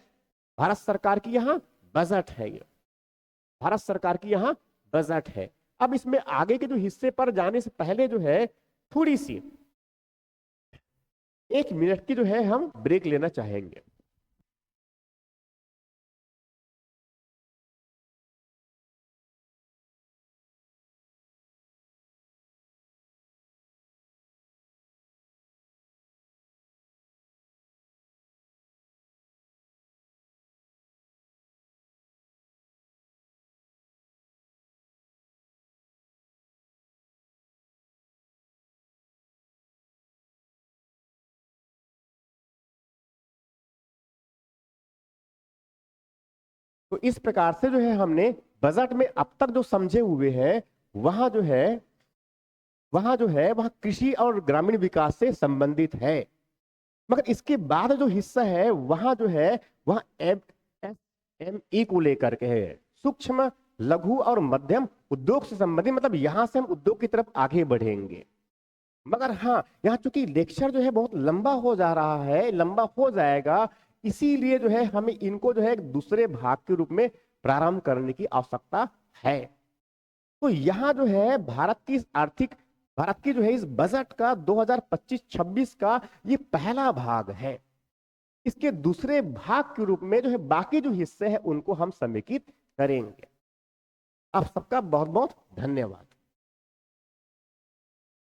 भारत सरकार की यहाँ बजट है, ये भारत सरकार की यहाँ बजट है। अब इसमें आगे के जो हिस्से पर जाने से पहले जो है थोड़ी सी 1 मिनट की जो है हम ब्रेक लेना चाहेंगे। तो इस प्रकार से जो है हमने बजट में अब तक जो समझे हुए हैं वहां जो है वह कृषि और ग्रामीण विकास से संबंधित है। मगर इसके बाद जो हिस्सा है वहां जो है वह एमएसएमई को लेकर के है, सूक्ष्म लघु और मध्यम उद्योग से संबंधित, मतलब यहां से हम उद्योग की तरफ आगे बढ़ेंगे। मगर हाँ, यहाँ चूंकि लेक्चर जो है बहुत लंबा हो जा रहा है, लंबा हो जाएगा, इसीलिए जो है हमें इनको जो है एक दूसरे भाग के रूप में प्रारंभ करने की आवश्यकता है। तो यहाँ जो है भारत की जो है इस बजट का 2025-26 का ये पहला भाग है। इसके दूसरे भाग के रूप में जो है बाकी जो हिस्से हैं उनको हम समेकित करेंगे। आप सबका बहुत बहुत धन्यवाद।